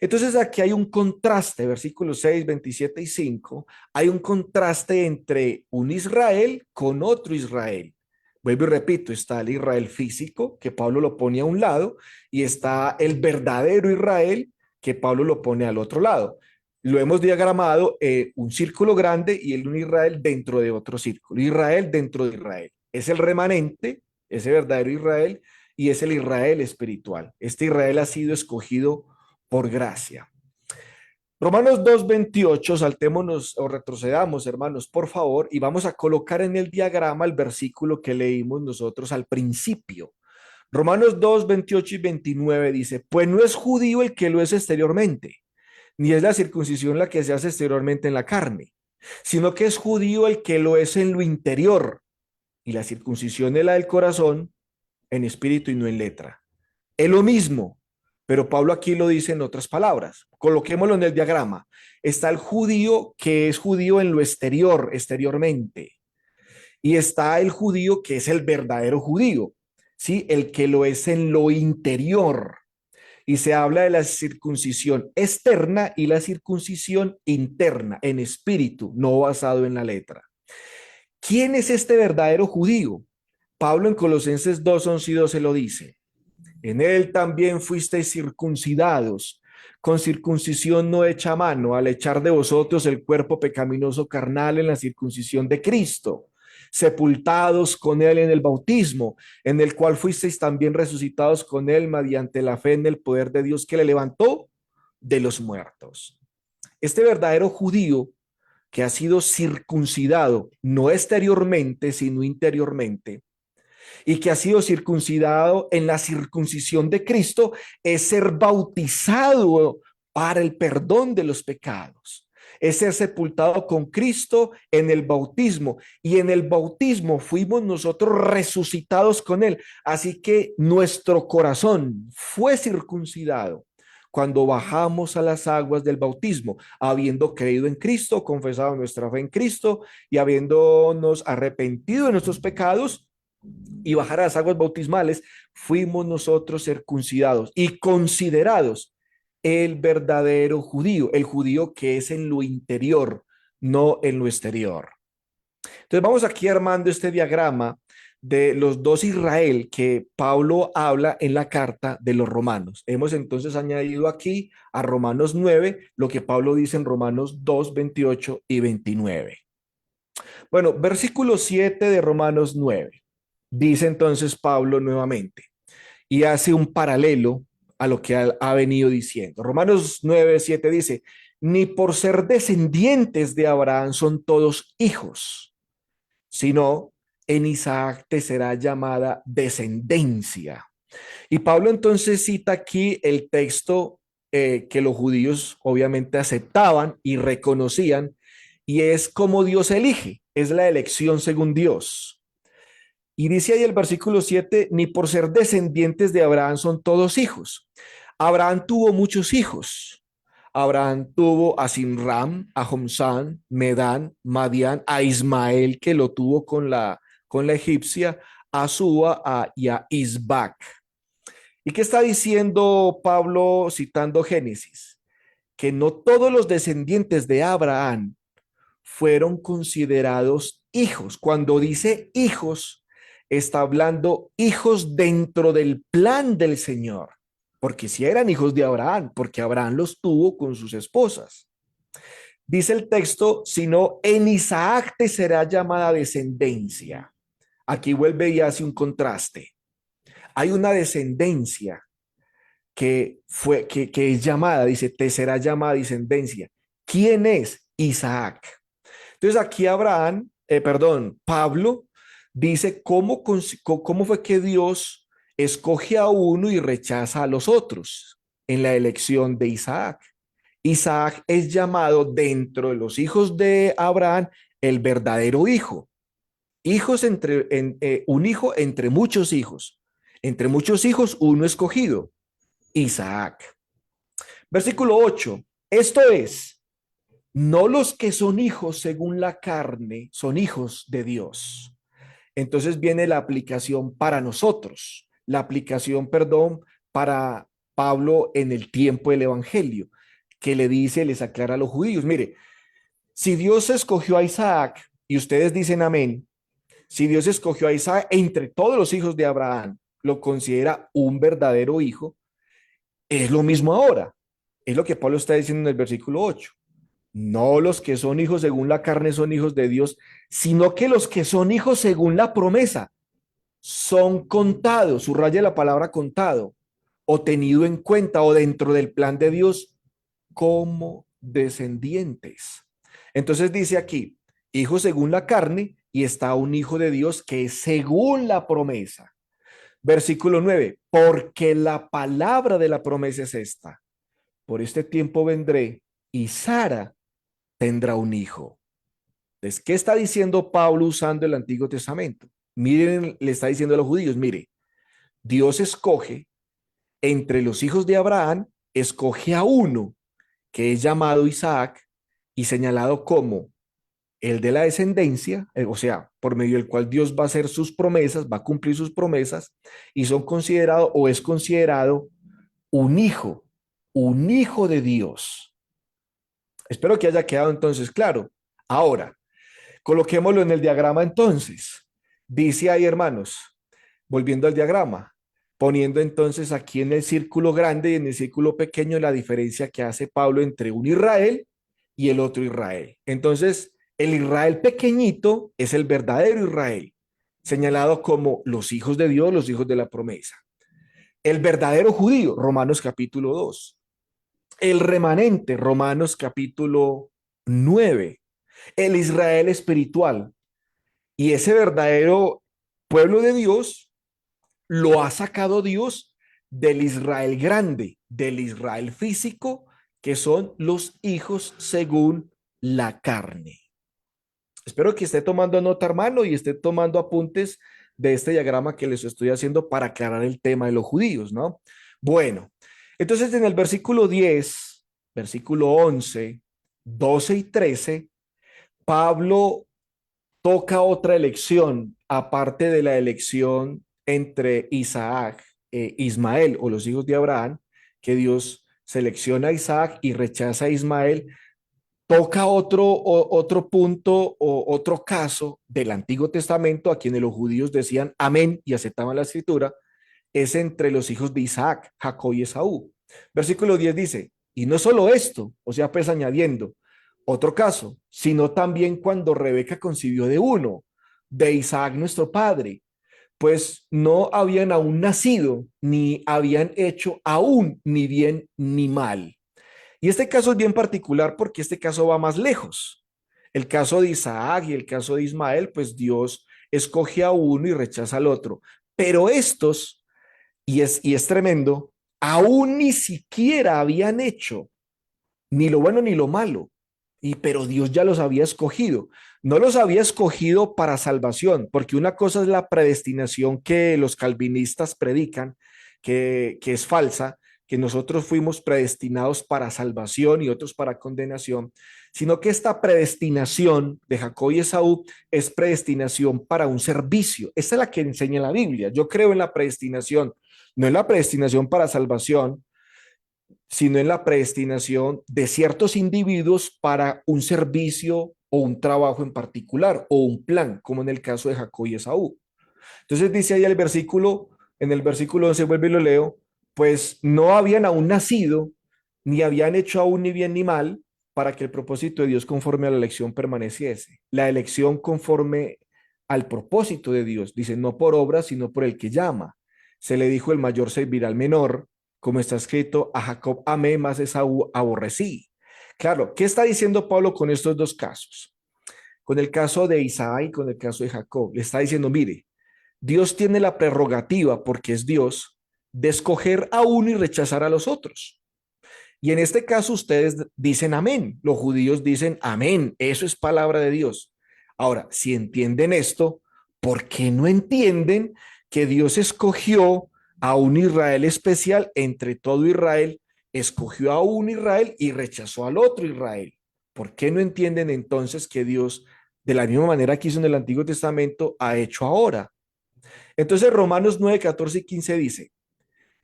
Entonces aquí hay un contraste, versículos 6, 27 y 5, hay un contraste entre un Israel con otro Israel. Vuelvo y repito, está el Israel físico, que Pablo lo pone a un lado, y está el verdadero Israel, que Pablo lo pone al otro lado. Lo hemos diagramado un círculo grande y un Israel dentro de otro círculo. Israel dentro de Israel. Es el remanente, ese verdadero Israel, y es el Israel espiritual. Este Israel ha sido escogido por gracia. Romanos 2:28, saltémonos o retrocedamos, hermanos, por favor, y vamos a colocar en el diagrama el versículo que leímos nosotros al principio. Romanos 2:28 y 29 dice, pues no es judío el que lo es exteriormente, ni es la circuncisión la que se hace exteriormente en la carne, sino que es judío el que lo es en lo interior, y la circuncisión es la del corazón, en espíritu y no en letra. Es lo mismo, pero Pablo aquí lo dice en otras palabras. Coloquémoslo en el diagrama. Está el judío que es judío en lo exterior, exteriormente. Y está el judío que es el verdadero judío, ¿sí? El que lo es en lo interior. Y se habla de la circuncisión externa y la circuncisión interna, en espíritu, no basado en la letra. ¿Quién es este verdadero judío? Pablo en Colosenses 2, 11 y 12 lo dice. En él también fuisteis circuncidados, con circuncisión no hecha a mano, al echar de vosotros el cuerpo pecaminoso carnal en la circuncisión de Cristo, sepultados con él en el bautismo, en el cual fuisteis también resucitados con él mediante la fe en el poder de Dios que le levantó de los muertos. Este verdadero judío que ha sido circuncidado, no exteriormente, sino interiormente, y que ha sido circuncidado en la circuncisión de Cristo, es ser bautizado para el perdón de los pecados. Es ser sepultado con Cristo en el bautismo, y en el bautismo fuimos nosotros resucitados con él. Así que nuestro corazón fue circuncidado cuando bajamos a las aguas del bautismo, habiendo creído en Cristo, confesado nuestra fe en Cristo y habiéndonos arrepentido de nuestros pecados y bajar a las aguas bautismales, fuimos nosotros circuncidados y considerados el verdadero judío, el judío que es en lo interior, no en lo exterior. Entonces vamos aquí armando este diagrama de los dos Israel que Pablo habla en la carta de los romanos. Hemos entonces añadido aquí a Romanos 9 lo que Pablo dice en Romanos 2, 28 y 29. Bueno, versículo 7 de Romanos 9. Dice entonces Pablo nuevamente y hace un paralelo a lo que ha venido diciendo. Romanos 9:7 dice, ni por ser descendientes de Abraham son todos hijos, sino en Isaac te será llamada descendencia. Y Pablo entonces cita aquí el texto que los judíos obviamente aceptaban y reconocían, y es como Dios elige, es la elección según Dios. Y dice ahí el versículo 7, ni por ser descendientes de Abraham son todos hijos. Abraham tuvo muchos hijos. Abraham tuvo a Simram, a Jomsán, Medán, Madián, a Ismael, que lo tuvo con la egipcia, a Súa y a Isbac. ¿Y qué está diciendo Pablo citando Génesis? Que no todos los descendientes de Abraham fueron considerados hijos. Cuando dice hijos, está hablando hijos dentro del plan del Señor, porque si eran hijos de Abraham, porque Abraham los tuvo con sus esposas. Dice el texto, sino en Isaac te será llamada descendencia. Aquí vuelve y hace un contraste. Hay una descendencia que es llamada, dice, te será llamada descendencia. ¿Quién es? Isaac. Entonces aquí Pablo dice cómo fue que Dios escoge a uno y rechaza a los otros en la elección de Isaac. Isaac es llamado dentro de los hijos de Abraham el verdadero hijo. Un hijo entre muchos hijos. Entre muchos hijos, uno escogido, Isaac. Versículo 8. Esto es, no los que son hijos según la carne son hijos de Dios. Entonces viene la aplicación para nosotros, la aplicación, para Pablo en el tiempo del Evangelio, que le dice, les aclara a los judíos, mire, si Dios escogió a Isaac, y ustedes dicen amén, si Dios escogió a Isaac entre todos los hijos de Abraham, lo considera un verdadero hijo, es lo mismo ahora. Es lo que Pablo está diciendo en el versículo 8. No los que son hijos según la carne son hijos de Dios, sino que los que son hijos según la promesa son contados, subraya la palabra contado, o tenido en cuenta o dentro del plan de Dios como descendientes. Entonces dice aquí, hijo según la carne, y está un hijo de Dios que es según la promesa. Versículo 9, porque la palabra de la promesa es esta, por este tiempo vendré y Sara tendrá un hijo. Entonces, ¿qué está diciendo Pablo usando el Antiguo Testamento? Miren, le está diciendo a los judíos, mire, Dios escoge entre los hijos de Abraham, escoge a uno que es llamado Isaac y señalado como el de la descendencia, o sea, por medio del cual Dios va a hacer sus promesas, va a cumplir sus promesas, y son considerado o es considerado un hijo de Dios. Espero que haya quedado entonces claro. Ahora, coloquémoslo en el diagrama entonces. Dice ahí, hermanos, volviendo al diagrama, poniendo entonces aquí en el círculo grande y en el círculo pequeño la diferencia que hace Pablo entre un Israel y el otro Israel. Entonces, el Israel pequeñito es el verdadero Israel, señalado como los hijos de Dios, los hijos de la promesa. El verdadero judío, Romanos capítulo 2. El remanente, Romanos capítulo 9. El Israel espiritual. Y ese verdadero pueblo de Dios lo ha sacado Dios del Israel grande, del Israel físico, que son los hijos según la carne. Espero que esté tomando nota, hermano, y esté tomando apuntes de este diagrama que les estoy haciendo para aclarar el tema de los judíos, ¿no? Bueno, entonces en el versículo 10, versículo 11, 12 y 13, Pablo toca otra elección, aparte de la elección entre Isaac e Ismael o los hijos de Abraham, que Dios selecciona a Isaac y rechaza a Ismael, toca otro punto o otro caso del Antiguo Testamento a quienes los judíos decían amén y aceptaban la escritura, es entre los hijos de Isaac, Jacob y Esaú. Versículo 10 dice, y no solo esto, o sea, pues añadiendo, otro caso, sino también cuando Rebeca concibió de uno, de Isaac nuestro padre, pues no habían aún nacido, ni habían hecho aún ni bien ni mal. Y este caso es bien particular porque este caso va más lejos. El caso de Isaac y el caso de Ismael, pues Dios escoge a uno y rechaza al otro. Pero estos, y es tremendo, aún ni siquiera habían hecho ni lo bueno ni lo malo. Pero Dios ya los había escogido. No los había escogido para salvación, porque una cosa es la predestinación que los calvinistas predican, que es falsa, que nosotros fuimos predestinados para salvación y otros para condenación, sino que esta predestinación de Jacob y Esaú es predestinación para un servicio. Esa es la que enseña la Biblia. Yo creo en la predestinación, no en la predestinación para salvación, sino en la predestinación de ciertos individuos para un servicio o un trabajo en particular o un plan, como en el caso de Jacob y Esaú. Entonces dice ahí el versículo, en el versículo 11, vuelvo y lo leo, pues no habían aún nacido, ni habían hecho aún ni bien ni mal, para que el propósito de Dios conforme a la elección permaneciese. La elección conforme al propósito de Dios, dice, no por obra, sino por el que llama. Se le dijo el mayor servirá al menor, como está escrito, a Jacob amé, más Esaú aborrecí. Claro, ¿qué está diciendo Pablo con estos dos casos? Con el caso de Isaac y con el caso de Jacob. Le está diciendo, mire, Dios tiene la prerrogativa, porque es Dios, de escoger a uno y rechazar a los otros. Y en este caso ustedes dicen amén. Los judíos dicen amén. Eso es palabra de Dios. Ahora, si entienden esto, ¿por qué no entienden que Dios escogió a un Israel especial entre todo Israel? Escogió a un Israel y rechazó al otro Israel. ¿Por qué no entienden entonces que Dios, de la misma manera que hizo en el Antiguo Testamento, ha hecho ahora? Entonces Romanos 9, 14 y 15 dice,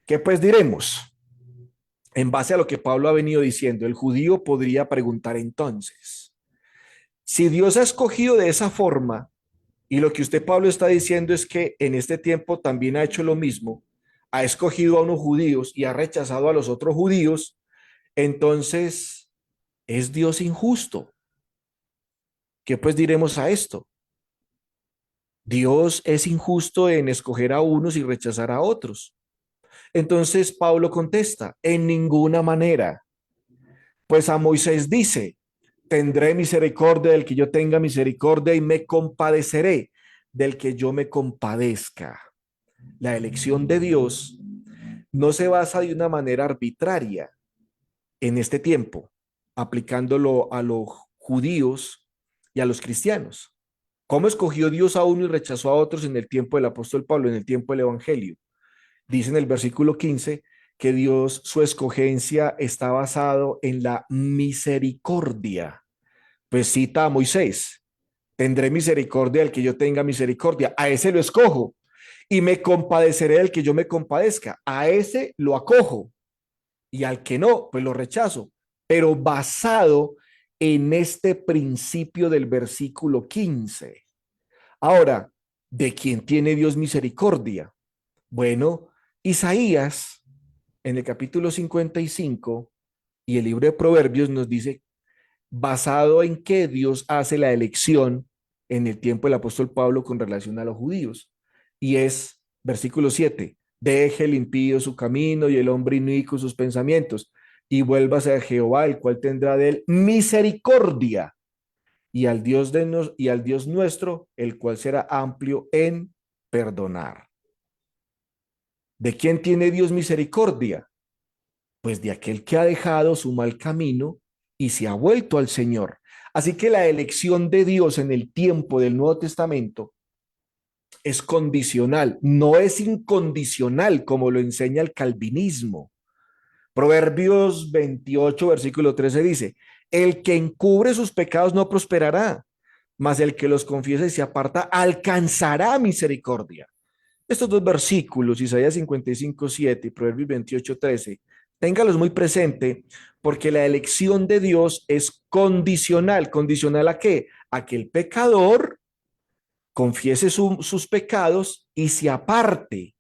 ¿qué pues diremos? en base a lo que Pablo ha venido diciendo, el judío podría preguntar entonces, si Dios ha escogido de esa forma, y lo que usted, Pablo, está diciendo es que en este tiempo también ha hecho lo mismo, ha escogido a unos judíos y ha rechazado a los otros judíos, entonces, ¿es Dios injusto? ¿Qué pues diremos a esto? Dios es injusto en escoger a unos y rechazar a otros. Entonces Pablo contesta, en ninguna manera. Pues a Moisés dice, tendré misericordia del que yo tenga misericordia y me compadeceré del que yo me compadezca. La elección de Dios no se basa de una manera arbitraria en este tiempo, aplicándolo a los judíos y a los cristianos. ¿Cómo escogió Dios a uno y rechazó a otros en el tiempo del apóstol Pablo, en el tiempo del Evangelio? Dice en el versículo 15 que Dios, su escogencia está basado en la misericordia. Pues cita a Moisés, tendré misericordia del que yo tenga misericordia, a ese lo escojo, y me compadeceré del que yo me compadezca, a ese lo acojo, y al que no, pues lo rechazo, pero basado en este principio del versículo 15. Ahora, ¿de quién tiene Dios misericordia? Bueno, Isaías en el capítulo 55 y el libro de Proverbios nos dice basado en que Dios hace la elección en el tiempo del apóstol Pablo con relación a los judíos. Y es versículo 7, deje el impío su camino y el hombre inicuo sus pensamientos y vuélvase a Jehová, el cual tendrá de él misericordia y al Dios nuestro, el cual será amplio en perdonar. ¿De quién tiene Dios misericordia? Pues de aquel que ha dejado su mal camino y se ha vuelto al Señor. Así que la elección de Dios en el tiempo del Nuevo Testamento es condicional, no es incondicional como lo enseña el calvinismo. Proverbios 28, versículo 13 dice, el que encubre sus pecados no prosperará, mas el que los confiesa y se aparta alcanzará misericordia. Estos dos versículos, Isaías 55, 7 y Proverbios 28, 13, téngalos muy presente porque la elección de Dios es condicional. ¿Condicional a qué? A que el pecador confiese sus pecados y se aparte.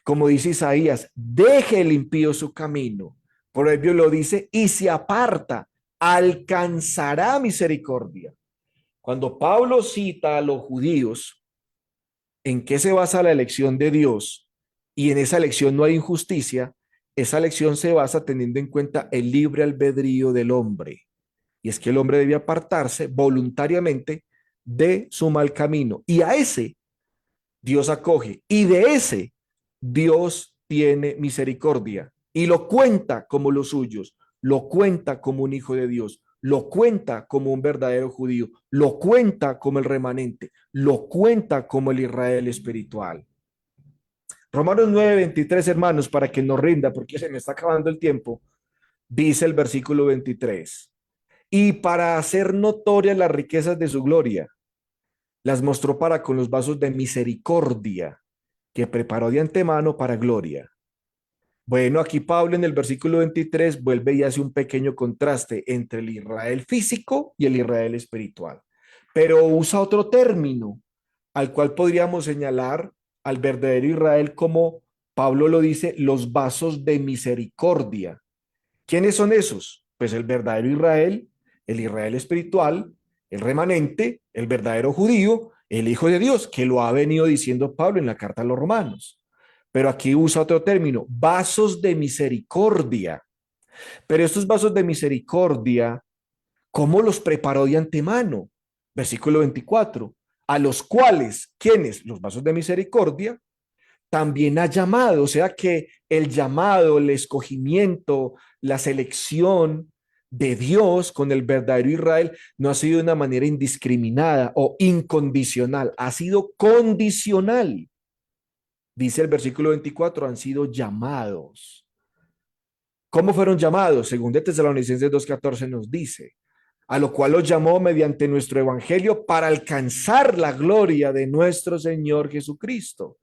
Como dice Isaías, deje el impío su camino. Proverbio lo dice y se aparta, alcanzará misericordia. Cuando Pablo cita a los judíos, ¿en qué se basa la elección de Dios? Y en esa elección no hay injusticia. Esa elección se basa teniendo en cuenta el libre albedrío del hombre. Y es que el hombre debe apartarse voluntariamente de su mal camino. Y a ese Dios acoge. Y de ese Dios tiene misericordia. Y lo cuenta como los suyos. Lo cuenta como un hijo de Dios. Lo cuenta como un verdadero judío. Lo cuenta como el remanente. Lo cuenta como el Israel espiritual. Romanos 9:23, hermanos, para que nos rinda, porque se me está acabando el tiempo, dice el versículo 23. Y para hacer notorias las riquezas de su gloria, las mostró para con los vasos de misericordia que preparó de antemano para gloria. Bueno, aquí Pablo en el versículo 23 vuelve y hace un pequeño contraste entre el Israel físico y el Israel espiritual, pero usa otro término al cual podríamos señalar al verdadero Israel como Pablo lo dice, los vasos de misericordia. ¿Quiénes son esos? Pues el verdadero Israel, el Israel espiritual, el remanente, el verdadero judío, el Hijo de Dios, que lo ha venido diciendo Pablo en la carta a los Romanos. Pero aquí usa otro término, vasos de misericordia. Pero estos vasos de misericordia, ¿cómo los preparó de antemano? Versículo 24, a los cuales, ¿quiénes? Los vasos de misericordia, también ha llamado, o sea que el llamado, el escogimiento, la selección de Dios con el verdadero Israel no ha sido de una manera indiscriminada o incondicional, ha sido condicional. Dice el versículo 24, han sido llamados. ¿Cómo fueron llamados? Según de Tesalonicenses 2:14 nos dice, a lo cual los llamó mediante nuestro evangelio para alcanzar la gloria de nuestro Señor Jesucristo.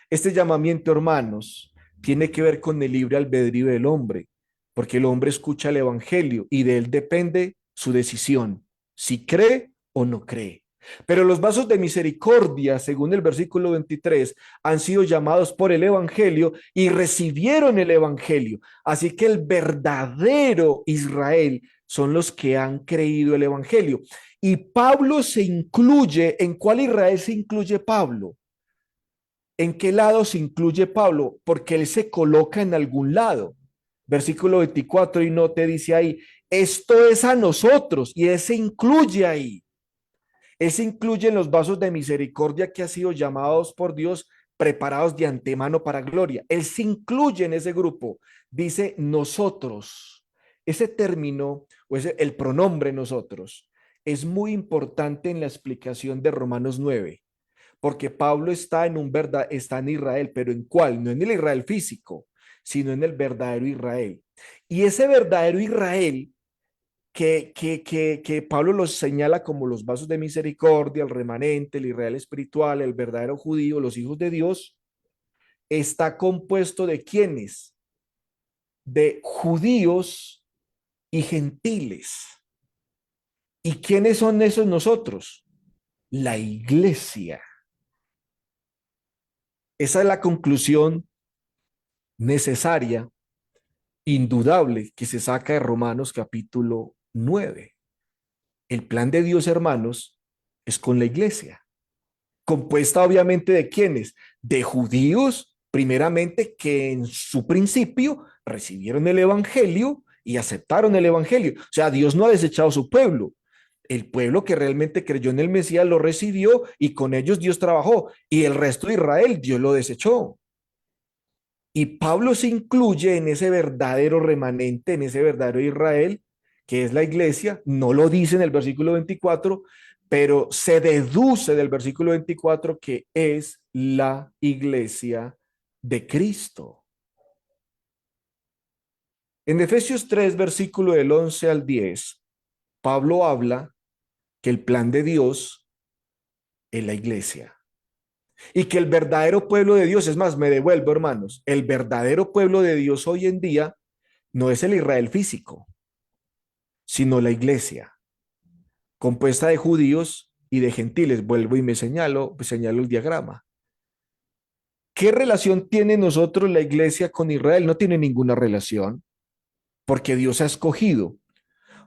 Este llamamiento, hermanos, tiene que ver con el libre albedrío del hombre, porque el hombre escucha el evangelio y de él depende su decisión, si cree o no cree. Pero los vasos de misericordia, según el versículo 23, han sido llamados por el evangelio y recibieron el evangelio. Así que el verdadero Israel son los que han creído el evangelio. Y Pablo se incluye, ¿en cuál Israel se incluye Pablo? ¿En qué lado se incluye Pablo? Porque él se coloca en algún lado. Versículo 24, y no te dice ahí, esto es a nosotros, y él se incluye ahí. Él se incluye en los vasos de misericordia que han sido llamados por Dios, preparados de antemano para gloria. Él se incluye en ese grupo. Dice nosotros. Ese término, o ese, el pronombre nosotros, es muy importante en la explicación de Romanos 9, porque Pablo está está en Israel, pero ¿en cuál? No en el Israel físico, sino en el verdadero Israel. Y ese verdadero Israel que Pablo los señala como los vasos de misericordia, el remanente, el Israel espiritual, el verdadero judío, los hijos de Dios, está compuesto de ¿quiénes? De judíos y gentiles. ¿Y quiénes son esos nosotros? La iglesia. Esa es la conclusión necesaria, indudable, que se saca de Romanos capítulo 9. El plan de Dios, hermanos, es con la iglesia, compuesta obviamente de quiénes, de judíos, primeramente, que en su principio recibieron el evangelio y aceptaron el evangelio. O sea, Dios no ha desechado a su pueblo. El pueblo que realmente creyó en el Mesías lo recibió y con ellos Dios trabajó, y el resto de Israel Dios lo desechó. Y Pablo se incluye en ese verdadero remanente, en ese verdadero Israel, que es la iglesia. No lo dice en el versículo 24, pero se deduce del versículo 24 que es la iglesia de Cristo. En Efesios 3, versículo del 11 al 10, Pablo habla que el plan de Dios es la iglesia. Y que el verdadero pueblo de Dios, es más, me devuelvo, hermanos, el verdadero pueblo de Dios hoy en día no es el Israel físico, sino la iglesia, compuesta de judíos y de gentiles. Vuelvo y señalo el diagrama. ¿Qué relación tiene nosotros la iglesia con Israel? No tiene ninguna relación, porque Dios ha escogido,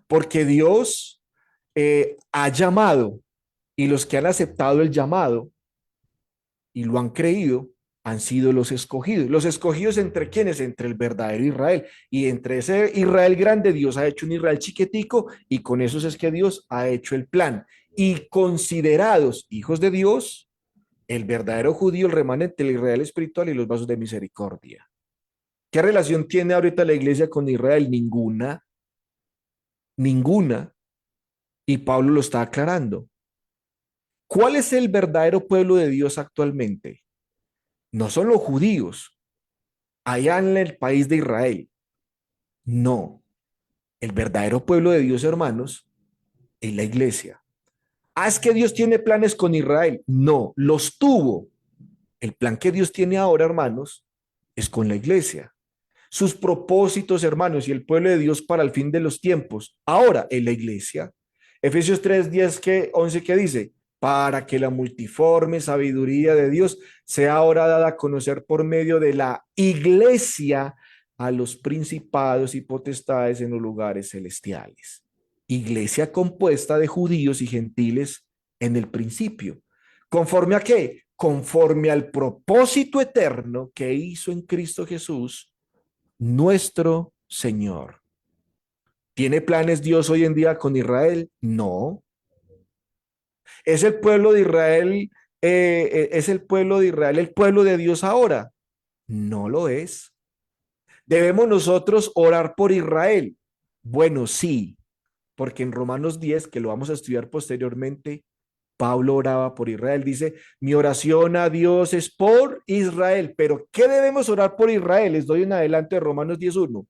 porque Dios ha llamado, y los que han aceptado el llamado y lo han creído, han sido los escogidos. ¿Los escogidos entre quiénes? Entre el verdadero Israel. Y entre ese Israel grande, Dios ha hecho un Israel chiquitico, y con eso es que Dios ha hecho el plan. Y considerados hijos de Dios, el verdadero judío, el remanente, el Israel espiritual y los vasos de misericordia. ¿Qué relación tiene ahorita la iglesia con Israel? Ninguna. Ninguna. Y Pablo lo está aclarando. ¿Cuál es el verdadero pueblo de Dios actualmente? No son los judíos, allá en el país de Israel. No, el verdadero pueblo de Dios, hermanos, es la iglesia. Ah, es que Dios tiene planes con Israel. No, los tuvo. El plan que Dios tiene ahora, hermanos, es con la iglesia. Sus propósitos, hermanos, y el pueblo de Dios para el fin de los tiempos, ahora en la iglesia. Efesios 3, 10, 11, que dice, para que la multiforme sabiduría de Dios sea ahora dada a conocer por medio de la iglesia a los principados y potestades en los lugares celestiales. Iglesia compuesta de judíos y gentiles en el principio. ¿Conforme a qué? Conforme al propósito eterno que hizo en Cristo Jesús, nuestro Señor. ¿Tiene planes Dios hoy en día con Israel? No. ¿Es el pueblo de Israel, es el pueblo de Israel el pueblo de Dios ahora? No lo es. ¿Debemos nosotros orar por Israel? Bueno, sí, porque en Romanos 10, que lo vamos a estudiar posteriormente, Pablo oraba por Israel. Dice, mi oración a Dios es por Israel. Pero ¿qué debemos orar por Israel? Les doy un adelanto de Romanos 10:1.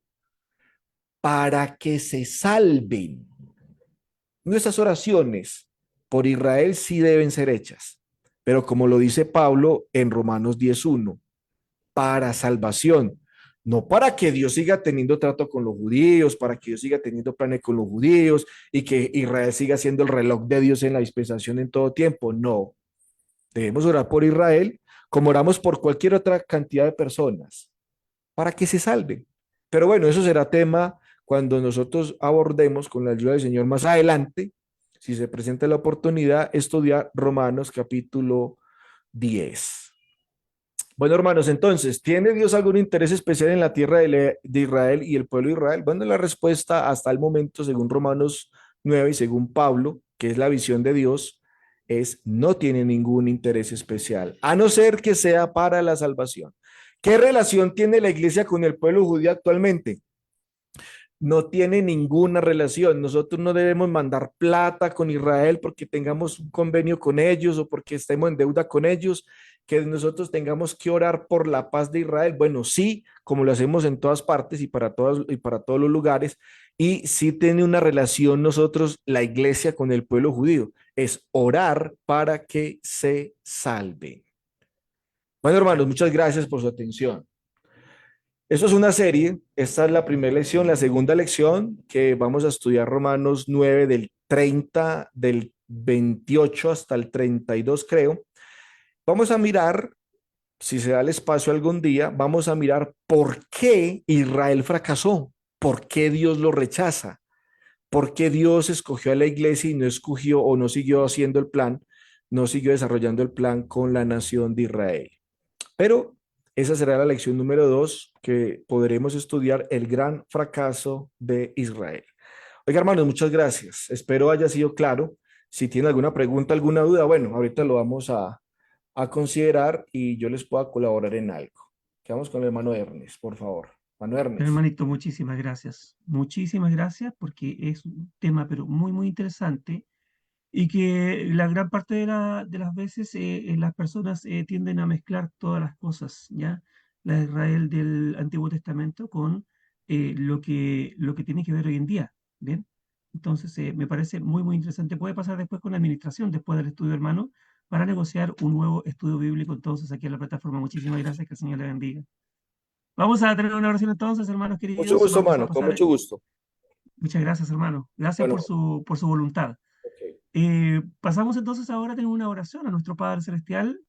Para que se salven. Nuestras oraciones por Israel sí deben ser hechas, pero como lo dice Pablo en Romanos 10:1, para salvación. No para que Dios siga teniendo trato con los judíos, para que Dios siga teniendo planes con los judíos y que Israel siga siendo el reloj de Dios en la dispensación en todo tiempo. No, debemos orar por Israel como oramos por cualquier otra cantidad de personas para que se salven. Pero bueno, eso será tema cuando nosotros abordemos con la ayuda del Señor más adelante, si se presenta la oportunidad, estudiar Romanos capítulo 10. Bueno, hermanos, entonces, ¿tiene Dios algún interés especial en la tierra de Israel y el pueblo de Israel? Bueno, la respuesta hasta el momento, según Romanos 9 y según Pablo, que es la visión de Dios, es no tiene ningún interés especial, a no ser que sea para la salvación. ¿Qué relación tiene la iglesia con el pueblo judío actualmente? No tiene ninguna relación. Nosotros no debemos mandar plata con Israel porque tengamos un convenio con ellos o porque estemos en deuda con ellos, que nosotros tengamos que orar por la paz de Israel. Bueno, sí, como lo hacemos en todas partes y para todos los lugares, y sí tiene una relación nosotros, la iglesia, con el pueblo judío, es orar para que se salve. Bueno, hermanos, muchas gracias por su atención. Esto es una serie, esta es la primera lección, la segunda lección que vamos a estudiar Romanos 9 del 30, del 28 hasta el 32 creo. Vamos a mirar, si se da el espacio algún día, vamos a mirar por qué Israel fracasó, por qué Dios lo rechaza, por qué Dios escogió a la iglesia y no escogió o no siguió haciendo el plan, no siguió desarrollando el plan con la nación de Israel. Pero esa será la lección número 2 que podremos estudiar el gran fracaso de Israel. Oiga, hermanos, muchas gracias. Espero haya sido claro. Si tiene alguna pregunta, alguna duda, bueno, ahorita lo vamos a considerar y yo les pueda colaborar en algo. Quedamos con el hermano Ernest, por favor. Hermano Ernest. Hermanito, muchísimas gracias. Muchísimas gracias porque es un tema, pero muy, muy interesante y que la gran parte de las veces las personas tienden a mezclar todas las cosas, ¿ya? La de Israel del Antiguo Testamento con lo que tiene que ver hoy en día, ¿bien? Entonces, me parece muy, muy interesante. Puede pasar después con la administración, después del estudio hermano, para negociar un nuevo estudio bíblico entonces aquí en la plataforma. Muchísimas gracias, que el Señor le bendiga. Vamos a tener una oración entonces, hermanos Mucho queridos. gusto, Vamos a hermano, con pasar. mucho gusto. Muchas gracias, hermano. Gracias Bueno, por su voluntad. ok. Pasamos entonces ahora a tener una oración a nuestro Padre Celestial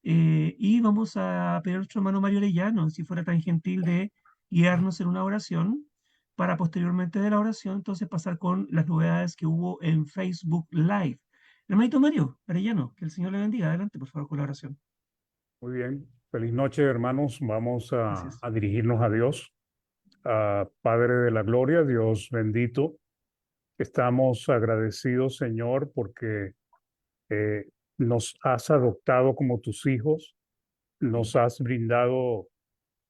y vamos a pedir a nuestro hermano Mario Orellano, si fuera tan gentil de guiarnos en una oración, para posteriormente de la oración entonces pasar con las novedades que hubo en Facebook Live. Hermanito Mario Arellano, que el Señor le bendiga. Adelante, por favor, con la oración. Muy bien. Feliz noche, hermanos. Vamos Gracias. a dirigirnos a Dios, a Padre de la Gloria, Dios bendito. Estamos agradecidos, Señor, porque eh, nos has adoptado como tus hijos, nos has brindado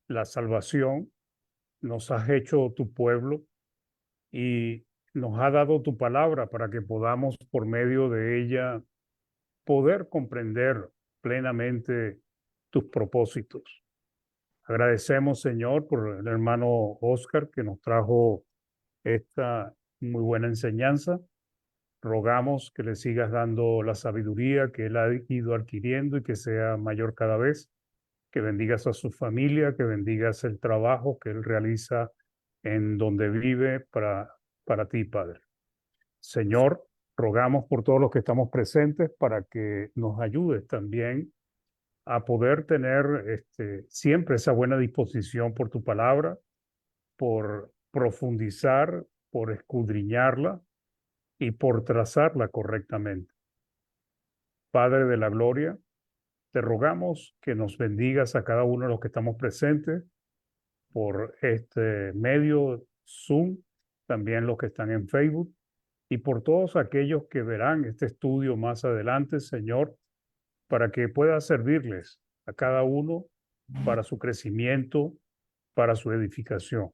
la salvación, nos has hecho tu pueblo y nos ha dado tu palabra para que podamos, por medio de ella, poder comprender plenamente tus propósitos. Agradecemos, Señor, por el hermano Oscar que nos trajo esta muy buena enseñanza. Rogamos que le sigas dando la sabiduría que él ha ido adquiriendo y que sea mayor cada vez. Que bendigas a su familia, que bendigas el trabajo que él realiza en donde vive para ti, Padre. Señor, rogamos por todos los que estamos presentes para que nos ayudes también a poder tener siempre esa buena disposición por tu palabra, por profundizar, por escudriñarla y por trazarla correctamente. Padre de la gloria, te rogamos que nos bendigas a cada uno de los que estamos presentes por este medio Zoom, también los que están en Facebook y por todos aquellos que verán este estudio más adelante, Señor, para que pueda servirles a cada uno para su crecimiento, para su edificación.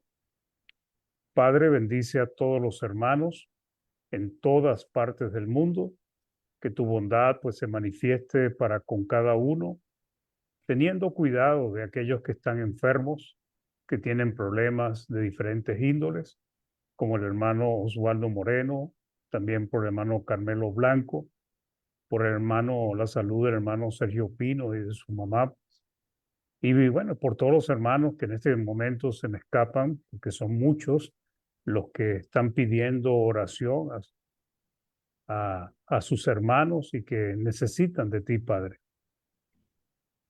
Padre, bendice a todos los hermanos en todas partes del mundo, que tu bondad pues se manifieste para con cada uno, teniendo cuidado de aquellos que están enfermos, que tienen problemas de diferentes índoles, como el hermano Osvaldo Moreno, también por el hermano Carmelo Blanco, por el hermano, la salud del hermano Sergio Pino y de su mamá, Y bueno, por todos los hermanos que en este momento se me escapan, porque son muchos los que están pidiendo oración a sus hermanos y que necesitan de ti, Padre.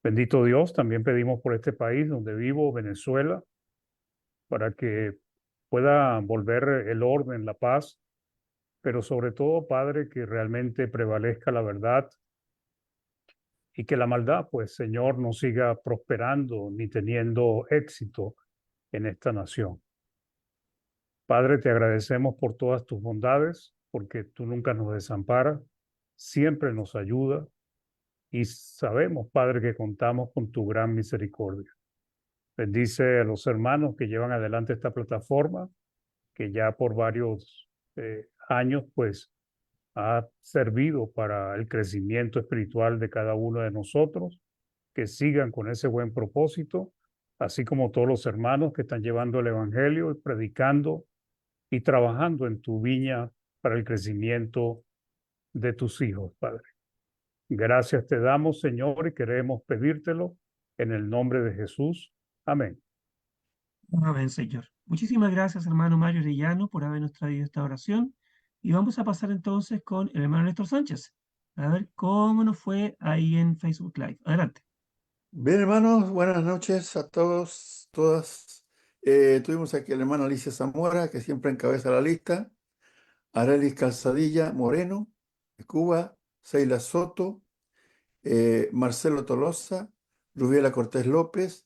Bendito Dios, también pedimos por este país donde vivo, Venezuela, para que pueda volver el orden, la paz, pero sobre todo, Padre, que realmente prevalezca la verdad y que la maldad, pues, Señor, no siga prosperando ni teniendo éxito en esta nación. Padre, te agradecemos por todas tus bondades, porque tú nunca nos desamparas, siempre nos ayuda y sabemos, Padre, que contamos con tu gran misericordia. Bendice a los hermanos que llevan adelante esta plataforma, que ya por varios años, pues, ha servido para el crecimiento espiritual de cada uno de nosotros, que sigan con ese buen propósito, así como todos los hermanos que están llevando el Evangelio y predicando y trabajando en tu viña para el crecimiento de tus hijos, Padre. Gracias te damos, Señor, y queremos pedírtelo en el nombre de Jesús. Amén. Amén, Señor. Muchísimas gracias, hermano Mario Arellano, por habernos traído esta oración. Y vamos a pasar entonces con el hermano Néstor Sánchez. A ver cómo nos fue ahí en Facebook Live. Adelante. Bien, hermanos, buenas noches a todos, todas. Tuvimos aquí al hermano Alicia Zamora, que siempre encabeza la lista, Arelis Calzadilla Moreno, de Cuba, Seila Soto, Marcelo Tolosa, Rubiela Cortés López,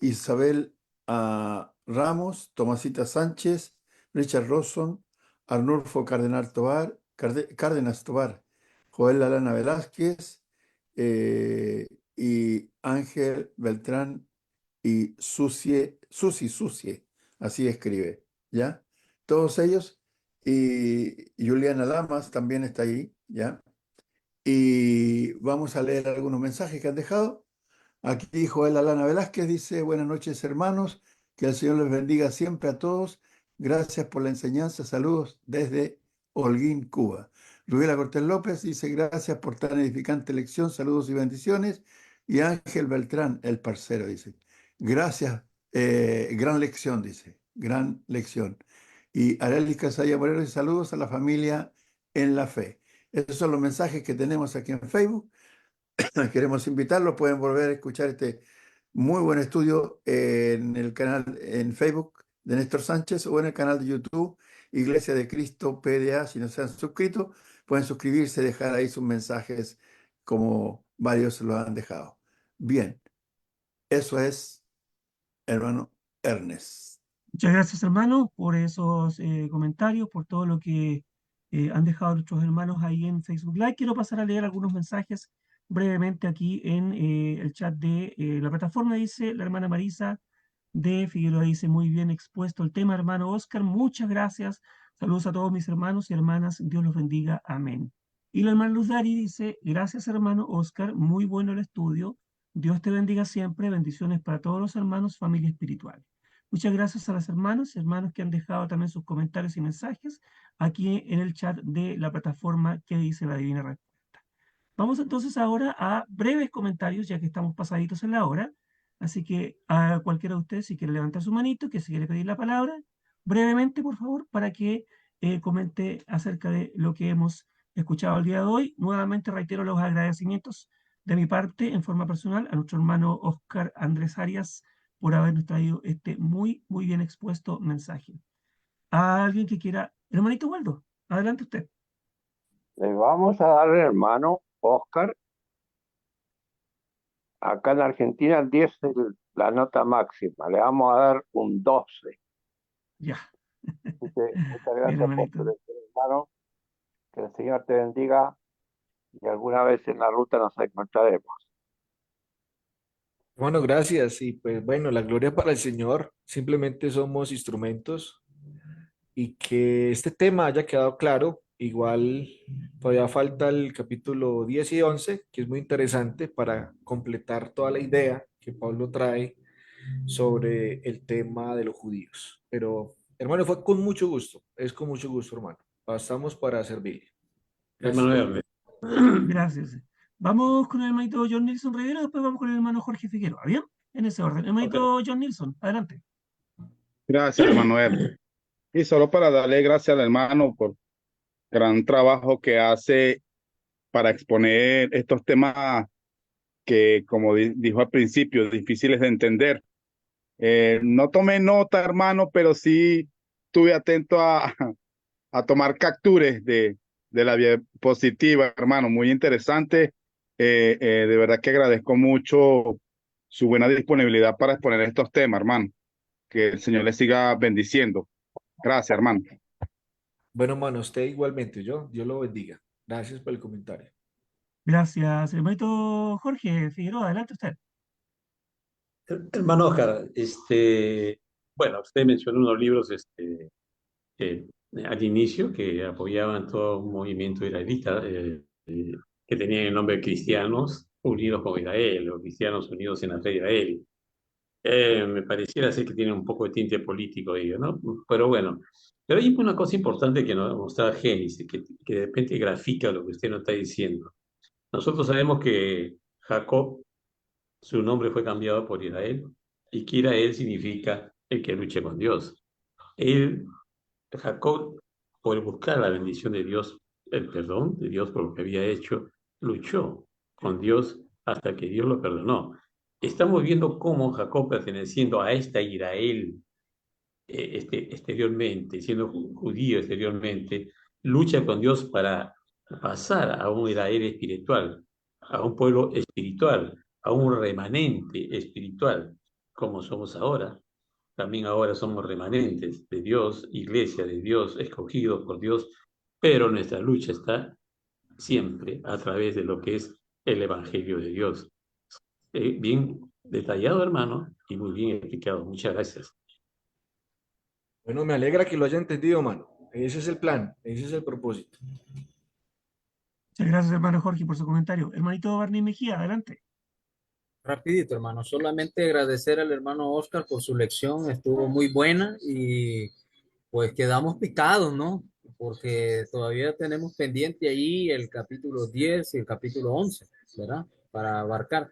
Isabel Ramos, Tomasita Sánchez, Richard Rosson, Arnulfo Cárdenas Tobar, Joel Lalana Velázquez, y Ángel Beltrán y Susie, así escribe, ¿ya? Todos ellos, y Juliana Lamas también está ahí, ¿ya? Y vamos a leer algunos mensajes que han dejado. Aquí Joel Alana Velázquez dice: buenas noches, hermanos, que el Señor les bendiga siempre a todos. Gracias por la enseñanza. Saludos desde Holguín, Cuba. Rubiela Cortés López dice: gracias por tan edificante lección. Saludos y bendiciones. Y Ángel Beltrán, el parcero, dice: gracias, gran lección, dice, gran lección. Y Arelis Casalla Moreno dice: saludos a la familia en la fe. Esos son los mensajes que tenemos aquí en Facebook. Queremos invitarlos, pueden volver a escuchar este muy buen estudio en el canal en Facebook de Néstor Sánchez o en el canal de YouTube Iglesia de Cristo PDA. Si no se han suscrito, pueden suscribirse, dejar ahí sus mensajes como varios lo han dejado. Bien, eso es, hermano Ernest. Muchas gracias, hermano, por esos comentarios, por todo lo que han dejado nuestros hermanos ahí en Facebook Live. Quiero pasar a leer algunos mensajes brevemente aquí en el chat de la plataforma. Dice la hermana Marisa de Figueroa, dice: muy bien expuesto el tema, hermano Oscar. Muchas gracias. Saludos a todos mis hermanos y hermanas. Dios los bendiga. Amén. Y la hermana Luz Dari dice: gracias, hermano Oscar. Muy bueno el estudio. Dios te bendiga siempre. Bendiciones para todos los hermanos, familia espiritual. Muchas gracias a las hermanas y hermanos que han dejado también sus comentarios y mensajes aquí en el chat de la plataforma que dice la Divina Respuesta. Vamos entonces ahora a breves comentarios, ya que estamos pasaditos en la hora. Así que a cualquiera de ustedes, si quiere levantar su manito, que si quiere pedir la palabra, brevemente, por favor, para que comente acerca de lo que hemos escuchado el día de hoy. Nuevamente reitero los agradecimientos de mi parte, en forma personal, a nuestro hermano Oscar Andrés Arias por habernos traído este muy, muy bien expuesto mensaje. ¿A alguien que quiera? Hermanito Waldo, adelante usted. Le vamos a dar, hermano Oscar. Acá en Argentina el 10 es la nota máxima. Le vamos a dar un 12. Ya. Muchas Bien, gracias por hermanito. tu lección, hermano. Que el Señor te bendiga y alguna vez en la ruta nos encontraremos. Bueno, gracias. Y pues bueno, la gloria para el Señor. Simplemente somos instrumentos y que este tema haya quedado claro. Igual todavía falta el capítulo 10 y 11, que es muy interesante para completar toda la idea que Pablo trae sobre el tema de los judíos. Pero, hermano, fue con mucho gusto. Es con mucho gusto, hermano. Pasamos para servirle. Gracias. Hermano Ernest. Gracias. Vamos con el hermanito John Nelson Rivera, después vamos con el hermano Jorge Figueroa. ¿Bien? en ese orden. Hermanito John Nilsson, adelante. Gracias, Manuel. Y solo para darle gracias al hermano por gran trabajo que hace para exponer estos temas que, como dijo al principio, difíciles de entender. No tomé nota, hermano, pero sí estuve atento a tomar capturas de la diapositiva, hermano. Muy interesante. De verdad que agradezco mucho su buena disponibilidad para exponer estos temas, hermano. Que el Señor le siga bendiciendo. Gracias, hermano. Bueno, hermano, usted igualmente, Dios lo bendiga. Gracias por el comentario. Gracias. Hermanito Jorge Figueroa, adelante usted. Hermano Oscar, bueno, usted mencionó unos libros al inicio que apoyaban todo un movimiento israelita que tenían el nombre de Cristianos Unidos con Israel o Cristianos Unidos en la Fe de Israel. Me pareciera ser que tiene un poco de tinte político ello, ¿no? Pero bueno, pero hay una cosa importante que nos mostraba Génesis, que de repente grafica lo que usted nos está diciendo. Nosotros sabemos que Jacob, su nombre fue cambiado por Israel, y que Israel significa el que luche con Dios. Jacob, por buscar la bendición de Dios, el perdón de Dios por lo que había hecho, luchó con Dios hasta que Dios lo perdonó. Estamos viendo cómo Jacob, perteneciendo a esta Israel exteriormente, siendo judío exteriormente, lucha con Dios para pasar a un Israel espiritual, a un pueblo espiritual, a un remanente espiritual, como somos ahora. También ahora somos remanentes de Dios, iglesia de Dios, escogidos por Dios, pero nuestra lucha está siempre a través de lo que es el Evangelio de Dios. Bien detallado, hermano, y muy bien explicado. Muchas gracias. Bueno, me alegra que lo haya entendido, mano. Ese es el plan, ese es el propósito. Muchas gracias, hermano Jorge, por su comentario. Hermanito Barney Mejía, adelante. Rapidito, hermano. Solamente agradecer al hermano Oscar por su lección. Estuvo muy buena y pues quedamos picados, ¿no? Porque todavía tenemos pendiente ahí el capítulo 10 y el capítulo 11, ¿verdad? Para abarcar.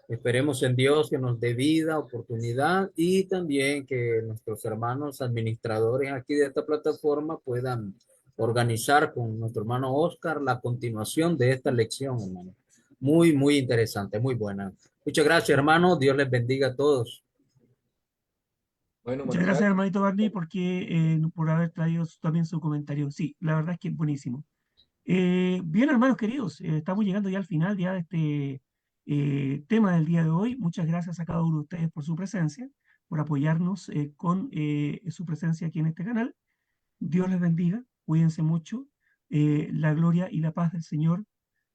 Esperemos en Dios que nos dé vida, oportunidad y también que nuestros hermanos administradores aquí de esta plataforma puedan organizar con nuestro hermano Oscar la continuación de esta lección, hermano. Muy, muy interesante, muy buena. Muchas gracias, hermano. Dios les bendiga a todos. Bueno, Muchas mano, gracias, hermanito Barney, por haber traído también su comentario. Sí, la verdad es que es buenísimo. Bien, hermanos queridos, estamos llegando ya al final ya de este tema del día de hoy. Muchas gracias a cada uno de ustedes por su presencia, por apoyarnos con su presencia aquí en este canal. Dios les bendiga, cuídense mucho. La gloria y la paz del Señor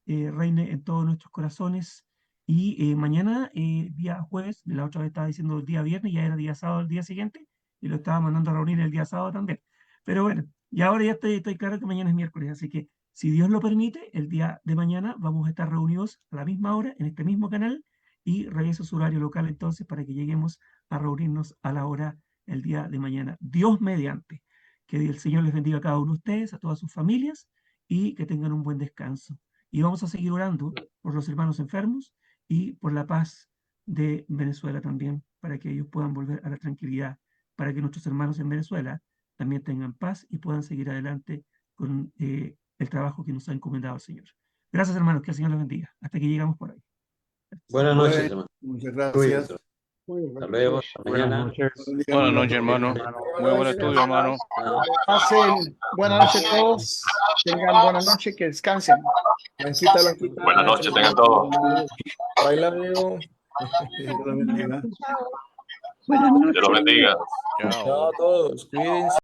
reine en todos nuestros corazones. Y mañana, día jueves, la otra vez estaba diciendo el día viernes, ya era día sábado el día siguiente, y lo estaba mandando a reunir el día sábado también. Pero bueno, y ahora ya estoy claro que mañana es miércoles, así que si Dios lo permite, el día de mañana vamos a estar reunidos a la misma hora en este mismo canal y reviso su horario local entonces para que lleguemos a reunirnos a la hora el día de mañana. Dios mediante. Que el Señor les bendiga a cada uno de ustedes, a todas sus familias y que tengan un buen descanso. Y vamos a seguir orando por los hermanos enfermos y por la paz de Venezuela también, para que ellos puedan volver a la tranquilidad, para que nuestros hermanos en Venezuela también tengan paz y puedan seguir adelante con el trabajo que nos ha encomendado el Señor. Gracias, hermanos, que el Señor les bendiga. Hasta que llegamos por ahí. Buenas noches, Bueno, hermano. muchas gracias. Hasta luego. Hasta Buenas mañana. noches. Buenas noches, hermano. Muy buen estudio, hermano. Pasen buenas noches a todos. Tengan buena noche, que descansen. Blanquita, Blanquita. Buenas noches, tengan todos. Baila, veo. Dios los bendiga. Dios los bendiga. Chao a todos, cuídense.